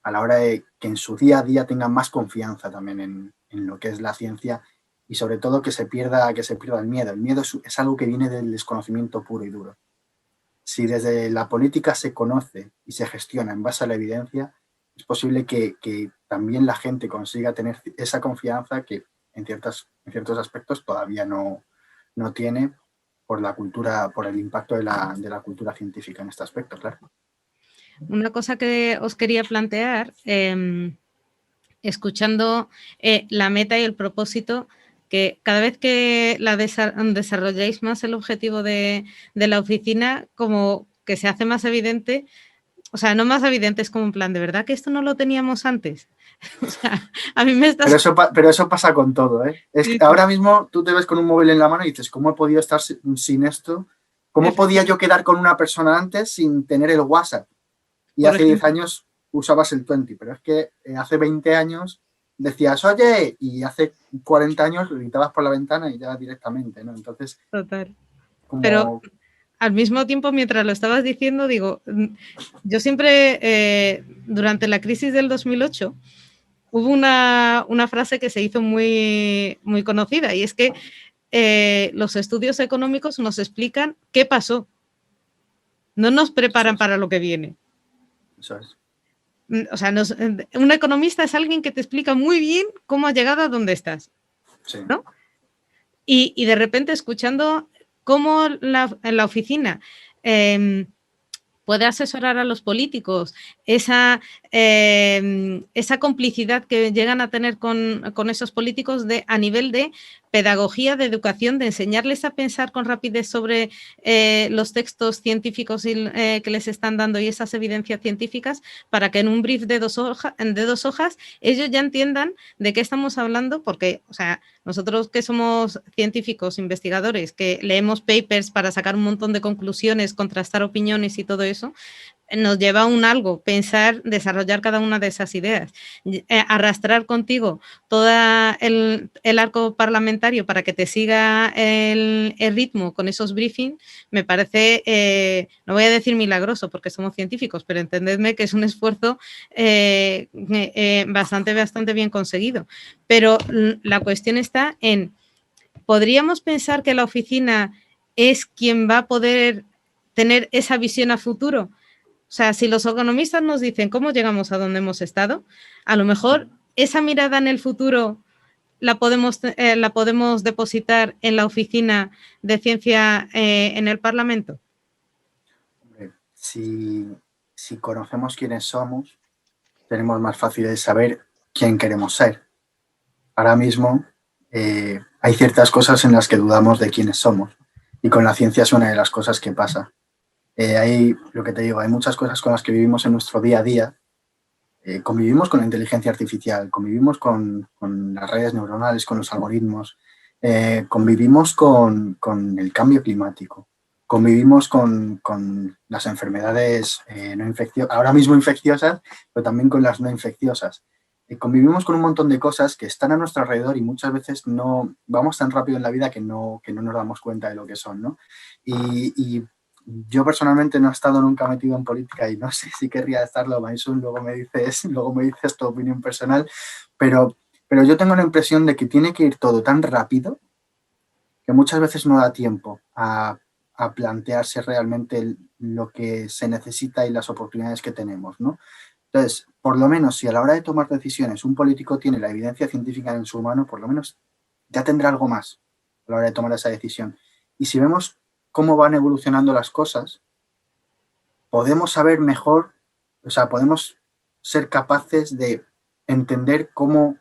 a la hora de que en su día a día tengan más confianza también en lo que es la ciencia y sobre todo que se pierda el miedo. El miedo es algo que viene del desconocimiento puro y duro. Si desde la política se conoce y se gestiona en base a la evidencia, es posible que también la gente consiga tener esa confianza que en ciertos aspectos todavía no tiene por el impacto de la cultura científica en este aspecto, claro. Una cosa que os quería plantear, escuchando la meta y el propósito, que cada vez que desarrolláis más el objetivo de la oficina, como que se hace más evidente, o sea, no más evidente, es como un plan, ¿de verdad que esto no lo teníamos antes? O sea, a mí me estás... Pero eso pasa con todo, ¿eh? Sí. Ahora mismo tú te ves con un móvil en la mano y dices, ¿cómo he podido estar sin esto? ¿Cómo podía yo quedar con una persona antes sin tener el WhatsApp? Y hace 10 años usabas el 20, pero es que hace 20 años decías, oye, y hace 40 años lo gritabas por la ventana y ya directamente, ¿no? Entonces... Total. Pero al mismo tiempo, mientras lo estabas diciendo, digo, yo siempre, durante la crisis del 2008, hubo una frase que se hizo muy, muy conocida, y es que los estudios económicos nos explican qué pasó, no nos preparan para lo que viene. Eso es. O sea, un economista es alguien que te explica muy bien cómo has llegado a donde estás, sí. ¿no? Y de repente, escuchando cómo la oficina puede asesorar a los políticos, esa complicidad que llegan a tener con esos políticos a nivel de pedagogía, de educación, de enseñarles a pensar con rapidez sobre los textos científicos que les están dando y esas evidencias científicas, para que en un brief de dos hojas ellos ya entiendan de qué estamos hablando, porque, o sea, nosotros que somos científicos, investigadores, que leemos papers para sacar un montón de conclusiones, contrastar opiniones y todo eso, nos lleva a algo, pensar, desarrollar cada una de esas ideas, arrastrar contigo todo el arco parlamentario para que te siga el ritmo con esos briefings, me parece, no voy a decir milagroso porque somos científicos, pero entendedme que es un esfuerzo bastante bien conseguido. Pero la cuestión está en, ¿podríamos pensar que la oficina es quien va a poder tener esa visión a futuro? O sea, si los economistas nos dicen cómo llegamos a donde hemos estado, a lo mejor esa mirada en el futuro la podemos depositar en la oficina de ciencia en el Parlamento. Si conocemos quiénes somos, tenemos más fácil de saber quién queremos ser. Ahora mismo, hay ciertas cosas en las que dudamos de quiénes somos. Y con la ciencia es una de las cosas que pasa. Hay, lo que te digo, hay muchas cosas con las que vivimos en nuestro día a día. Convivimos con la inteligencia artificial, convivimos con las redes neuronales, con los algoritmos, convivimos con el cambio climático, convivimos con las enfermedades no ahora mismo infecciosas, pero también con las no infecciosas. Convivimos con un montón de cosas que están a nuestro alrededor y muchas veces no vamos tan rápido en la vida que no nos damos cuenta de lo que son, ¿no? Y yo personalmente no he estado nunca metido en política y no sé si querría estarlo, Maisun, luego me dices tu opinión personal, pero yo tengo la impresión de que tiene que ir todo tan rápido que muchas veces no da tiempo a plantearse realmente lo que se necesita y las oportunidades que tenemos, ¿no? Entonces, por lo menos si a la hora de tomar decisiones un político tiene la evidencia científica en su mano, por lo menos ya tendrá algo más a la hora de tomar esa decisión. Y si vemos cómo van evolucionando las cosas, podemos saber mejor, o sea, podemos ser capaces de entender cómo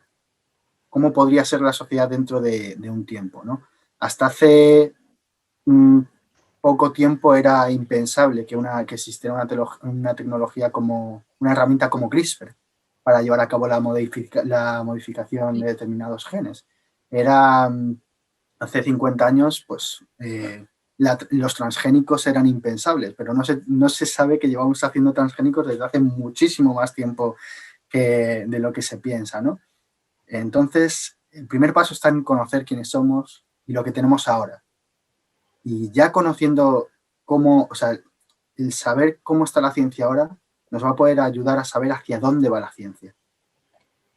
podría ser la sociedad dentro de un tiempo, ¿no? Hasta hace poco tiempo era impensable que existiera una tecnología como una herramienta como CRISPR para llevar a cabo la modificación de determinados genes. Era hace 50 años, pues los transgénicos eran impensables, pero no se sabe que llevamos haciendo transgénicos desde hace muchísimo más tiempo de lo que se piensa, ¿no? Entonces, el primer paso está en conocer quiénes somos y lo que tenemos ahora. Y ya conociendo el saber cómo está la ciencia ahora nos va a poder ayudar a saber hacia dónde va la ciencia.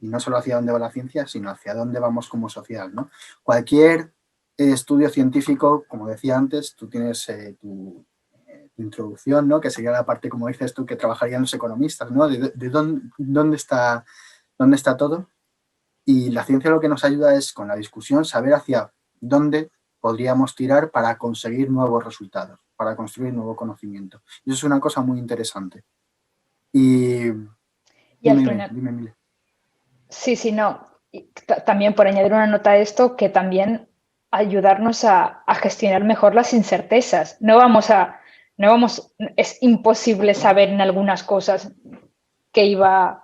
Y no solo hacia dónde va la ciencia, sino hacia dónde vamos como sociedad, ¿no? Cualquier estudio científico, como decía antes, tú tienes tu introducción, ¿no? Que sería la parte, como dices tú, que trabajarían los economistas, ¿no? De dónde está todo. Y la ciencia lo que nos ayuda es, con la discusión, saber hacia dónde podríamos tirar para conseguir nuevos resultados, para construir nuevo conocimiento. Y eso es una cosa muy interesante. Y al final, dime. Sí, no. Y también por añadir una nota a esto, que también ayudarnos a gestionar mejor las incertezas. Es imposible saber en algunas cosas que iba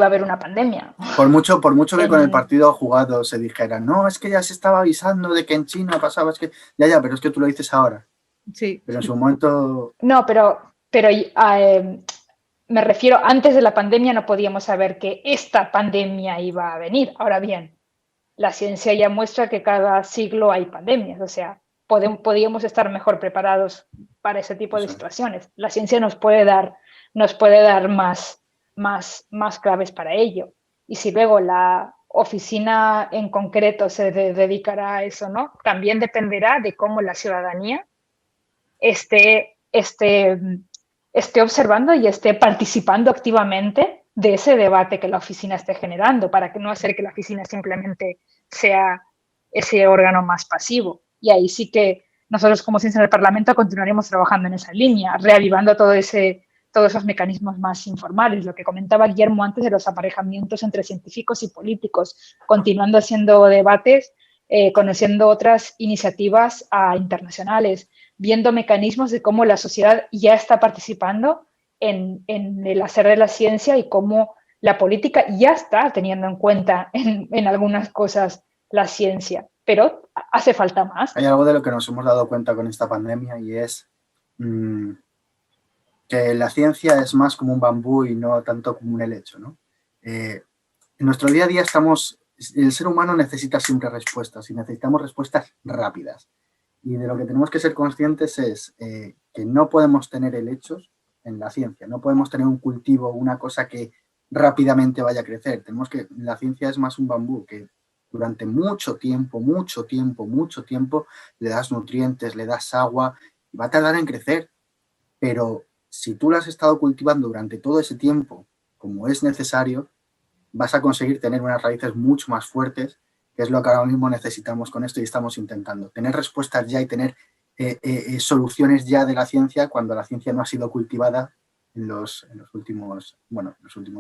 a haber una pandemia. Por mucho que con el partido jugado se dijera, no, es que ya se estaba avisando de que en China pasaba, es que ya, pero es que tú lo dices ahora. Sí. Pero en su momento... No, pero me refiero, antes de la pandemia no podíamos saber que esta pandemia iba a venir. Ahora bien, la ciencia ya muestra que cada siglo hay pandemias, o sea, podíamos estar mejor preparados para ese tipo de situaciones. La ciencia nos puede dar más claves para ello. Y si luego la oficina en concreto se dedicará a eso, ¿no? También dependerá de cómo la ciudadanía esté observando y esté participando activamente de ese debate que la oficina esté generando, para que no hacer que la oficina simplemente sea ese órgano más pasivo. Y ahí sí que nosotros como Ciencia en el Parlamento continuaremos trabajando en esa línea, reavivando todos esos mecanismos más informales, lo que comentaba Guillermo antes de los aparejamientos entre científicos y políticos, continuando haciendo debates, conociendo otras iniciativas internacionales, viendo mecanismos de cómo la sociedad ya está participando en el hacer de la ciencia y cómo la política ya está teniendo en cuenta en algunas cosas la ciencia, pero hace falta más. Hay algo de lo que nos hemos dado cuenta con esta pandemia y es que la ciencia es más como un bambú y no tanto como un helecho, ¿no? En nuestro día a día el ser humano necesita siempre respuestas y necesitamos respuestas rápidas. Y de lo que tenemos que ser conscientes es que no podemos tener helechos en la ciencia, no podemos tener un cultivo, una cosa que rápidamente vaya a crecer. La ciencia es más un bambú que durante mucho tiempo, le das nutrientes, le das agua y va a tardar en crecer. Pero si tú lo has estado cultivando durante todo ese tiempo, como es necesario, vas a conseguir tener unas raíces mucho más fuertes, que es lo que ahora mismo necesitamos con esto y estamos intentando. Tener respuestas ya y tener soluciones ya de la ciencia cuando la ciencia no ha sido cultivada en los últimos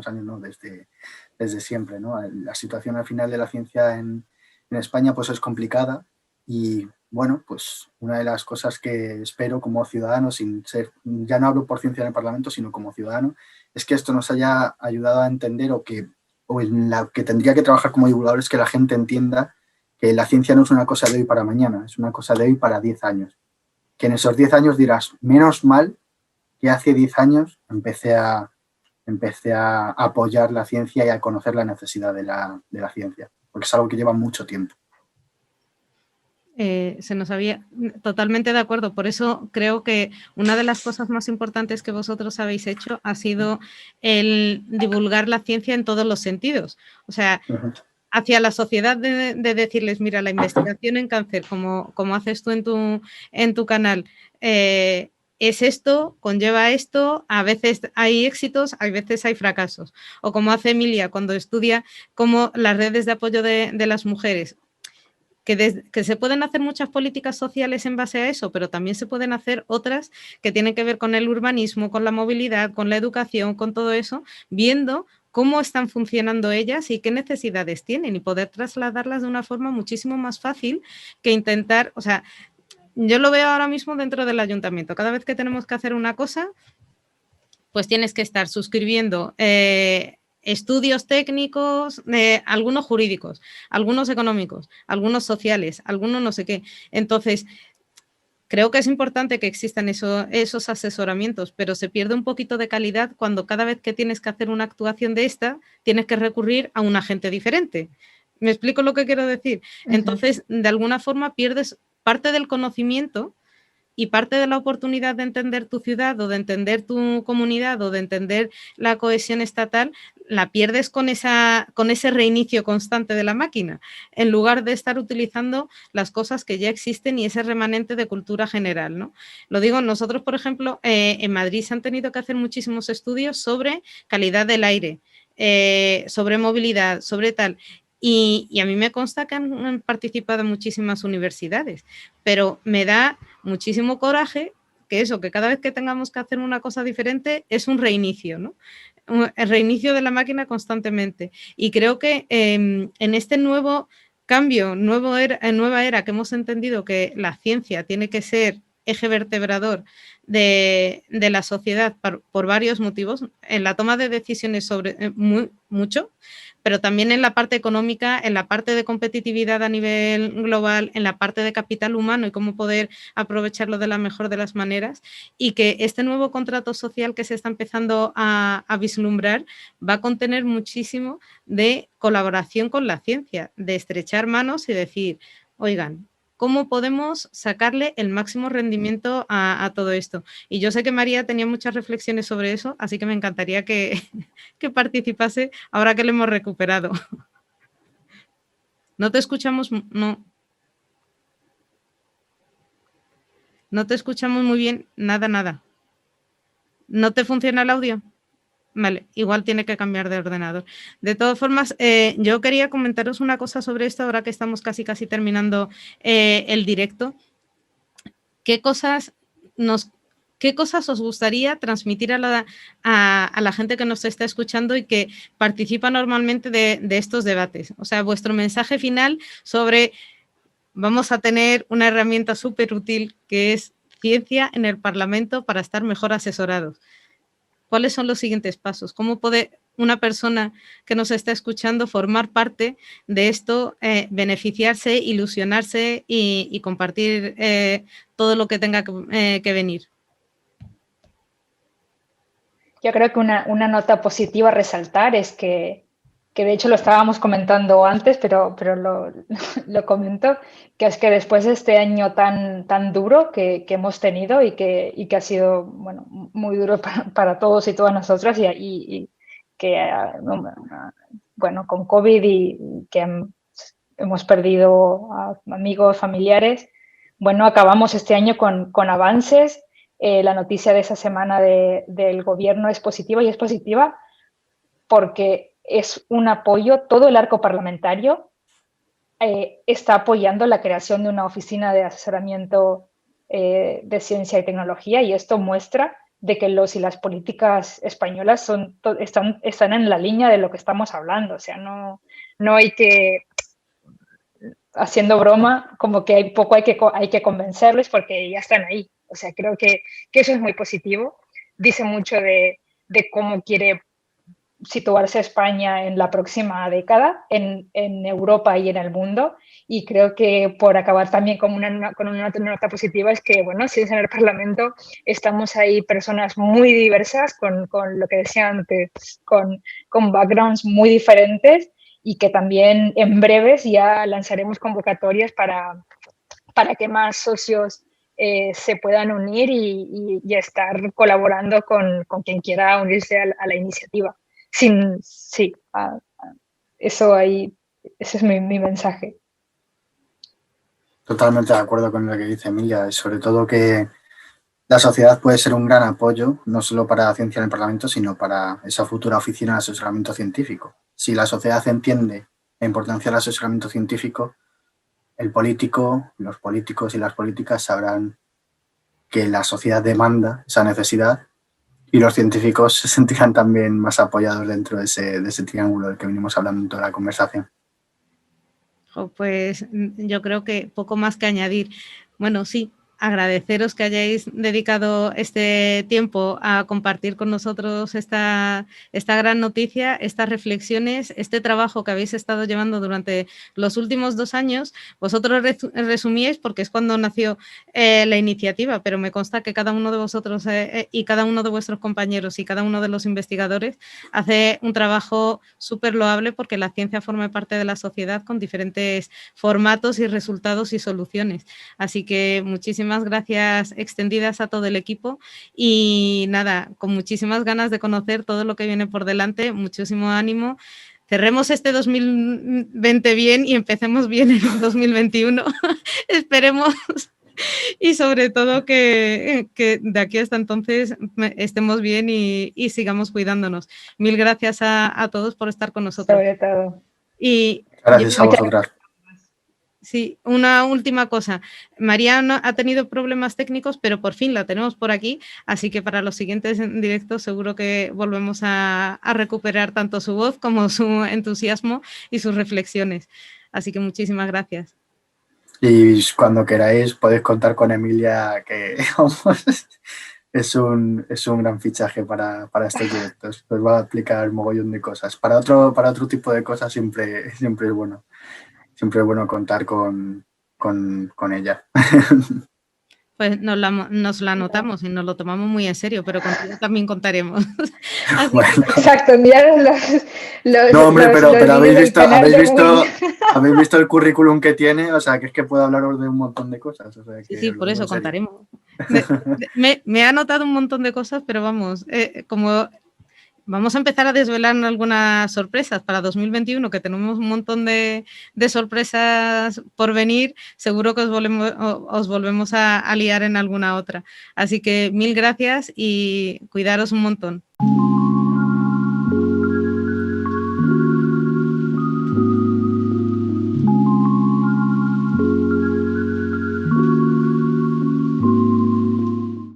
años, ¿no? Desde siempre, ¿no? La situación al final de la ciencia en en España pues es complicada y bueno, pues una de las cosas que espero como ciudadano, sin ser, ya no hablo por ciencia en el Parlamento, sino como ciudadano, es que esto nos haya ayudado a entender o en la que tendría que trabajar como divulgador es que la gente entienda que la ciencia no es una cosa de hoy para mañana, es una cosa de hoy para 10 años. Que en esos 10 años dirás, menos mal que hace 10 años empecé a apoyar la ciencia y a conocer la necesidad de la ciencia, porque es algo que lleva mucho tiempo. Se nos había totalmente de acuerdo. Por eso creo que una de las cosas más importantes que vosotros habéis hecho ha sido el divulgar la ciencia en todos los sentidos. O sea, hacia la sociedad de decirles, mira, la investigación en cáncer, como haces tú en tu canal, es esto, conlleva esto, a veces hay éxitos, a veces hay fracasos. O como hace Emilia cuando estudia cómo las redes de apoyo de las mujeres. Que se pueden hacer muchas políticas sociales en base a eso, pero también se pueden hacer otras que tienen que ver con el urbanismo, con la movilidad, con la educación, con todo eso, viendo cómo están funcionando ellas y qué necesidades tienen y poder trasladarlas de una forma muchísimo más fácil que intentar, o sea, yo lo veo ahora mismo dentro del ayuntamiento. Cada vez que tenemos que hacer una cosa, pues tienes que estar suscribiendo estudios técnicos, algunos jurídicos, algunos económicos, algunos sociales, algunos no sé qué. Entonces, creo que es importante que existan esos asesoramientos, pero se pierde un poquito de calidad cuando cada vez que tienes que hacer una actuación de esta, tienes que recurrir a un agente diferente. ¿Me explico lo que quiero decir? Entonces, de alguna forma pierdes parte del conocimiento y parte de la oportunidad de entender tu ciudad o de entender tu comunidad o de entender la cohesión estatal, la pierdes con ese reinicio constante de la máquina, en lugar de estar utilizando las cosas que ya existen y ese remanente de cultura general, ¿no? Lo digo, nosotros, por ejemplo, en Madrid se han tenido que hacer muchísimos estudios sobre calidad del aire, sobre movilidad, sobre tal. Y a mí me consta que han participado muchísimas universidades, pero me da muchísimo coraje que eso, que cada vez que tengamos que hacer una cosa diferente es un reinicio, ¿no? El reinicio de la máquina constantemente. Y creo que en este nuevo cambio, nueva era que hemos entendido que la ciencia tiene que ser eje vertebrador de la sociedad por varios motivos, en la toma de decisiones sobre mucho, pero también en la parte económica, en la parte de competitividad a nivel global, en la parte de capital humano y cómo poder aprovecharlo de la mejor de las maneras, y que este nuevo contrato social que se está empezando a vislumbrar va a contener muchísimo de colaboración con la ciencia, de estrechar manos y decir, oigan, ¿cómo podemos sacarle el máximo rendimiento a todo esto? Y yo sé que María tenía muchas reflexiones sobre eso, así que me encantaría que participase ahora que le hemos recuperado. No te escuchamos, no. No te escuchamos muy bien, nada. ¿No te funciona el audio? Vale, igual tiene que cambiar de ordenador. De todas formas, yo quería comentaros una cosa sobre esto ahora que estamos casi terminando el directo. ¿Qué cosas os gustaría transmitir a la gente que nos está escuchando y que participa normalmente de estos debates? O sea, vuestro mensaje final sobre vamos a tener una herramienta súper útil que es ciencia en el Parlamento para estar mejor asesorados. ¿Cuáles son los siguientes pasos? ¿Cómo puede una persona que nos está escuchando formar parte de esto, beneficiarse, ilusionarse y compartir todo lo que tenga que venir? Yo creo que una nota positiva a resaltar es que de hecho lo estábamos comentando antes, pero lo comento, que es que después de este año tan duro que hemos tenido y que ha sido bueno, muy duro para todos y todas nosotras y que, bueno, con COVID y que hemos perdido a amigos, familiares, bueno, acabamos este año con avances. La noticia de esa semana del gobierno es positiva y es positiva porque es un apoyo, todo el arco parlamentario está apoyando la creación de una oficina de asesoramiento de ciencia y tecnología y esto muestra de que los y las políticas españolas están en la línea de lo que estamos hablando, o sea, no hay que haciendo broma, como que hay que convencerles porque ya están ahí. O sea, creo que eso es muy positivo. Dice mucho de cómo quiere situarse España en la próxima década, en Europa y en el mundo. Y creo que por acabar también con una nota positiva es que, bueno, si es en el Parlamento, estamos ahí personas muy diversas, con lo que decía antes, con backgrounds muy diferentes y que también en breves ya lanzaremos convocatorias para que más socios se puedan unir y estar colaborando con quien quiera unirse a la iniciativa. Sí, eso ahí, ese es mi mensaje. Totalmente de acuerdo con lo que dice Emilia, y sobre todo que la sociedad puede ser un gran apoyo, no solo para la ciencia en el Parlamento, sino para esa futura oficina de asesoramiento científico. Si la sociedad entiende la importancia del asesoramiento científico, el político, los políticos y las políticas sabrán que la sociedad demanda esa necesidad y los científicos se sentirán también más apoyados dentro de ese triángulo del que venimos hablando en toda la conversación. Pues yo creo que poco más que añadir. Bueno, sí, agradeceros que hayáis dedicado este tiempo a compartir con nosotros esta gran noticia, estas reflexiones, este trabajo que habéis estado llevando durante los últimos 2 años. Vosotros resumíais porque es cuando nació la iniciativa, pero me consta que cada uno de vosotros y cada uno de vuestros compañeros y cada uno de los investigadores hace un trabajo súper loable porque la ciencia forma parte de la sociedad con diferentes formatos y resultados y soluciones. Así que muchísimas gracias extendidas a todo el equipo y nada, con muchísimas ganas de conocer todo lo que viene por delante, muchísimo ánimo. Cerremos este 2020 bien y empecemos bien en el 2021. Esperemos. Y sobre todo que de aquí hasta entonces estemos bien y sigamos cuidándonos. Mil gracias a todos por estar con nosotros. Sobre todo. Y gracias a vosotras. Sí, una última cosa. María ha tenido problemas técnicos, pero por fin la tenemos por aquí, así que para los siguientes directos seguro que volvemos a recuperar tanto su voz como su entusiasmo y sus reflexiones. Así que muchísimas gracias. Y cuando queráis podéis contar con Emilia, que es un gran fichaje para estos directos. Os va a explicar un mogollón de cosas. Para otro tipo de cosas siempre es bueno. Siempre es bueno contar con ella. Pues nos la anotamos y nos lo tomamos muy en serio, pero contigo también contaremos. Bueno. Exacto, mira no, hombre, pero habéis visto el currículum que tiene, o sea, que es que puedo hablaros de un montón de cosas. O sea, que sí, por eso contaremos. Me he anotado un montón de cosas, pero vamos, como vamos a empezar a desvelar algunas sorpresas para 2021, que tenemos un montón de sorpresas por venir. Seguro que os volvemos a liar en alguna otra. Así que mil gracias y cuidaros un montón.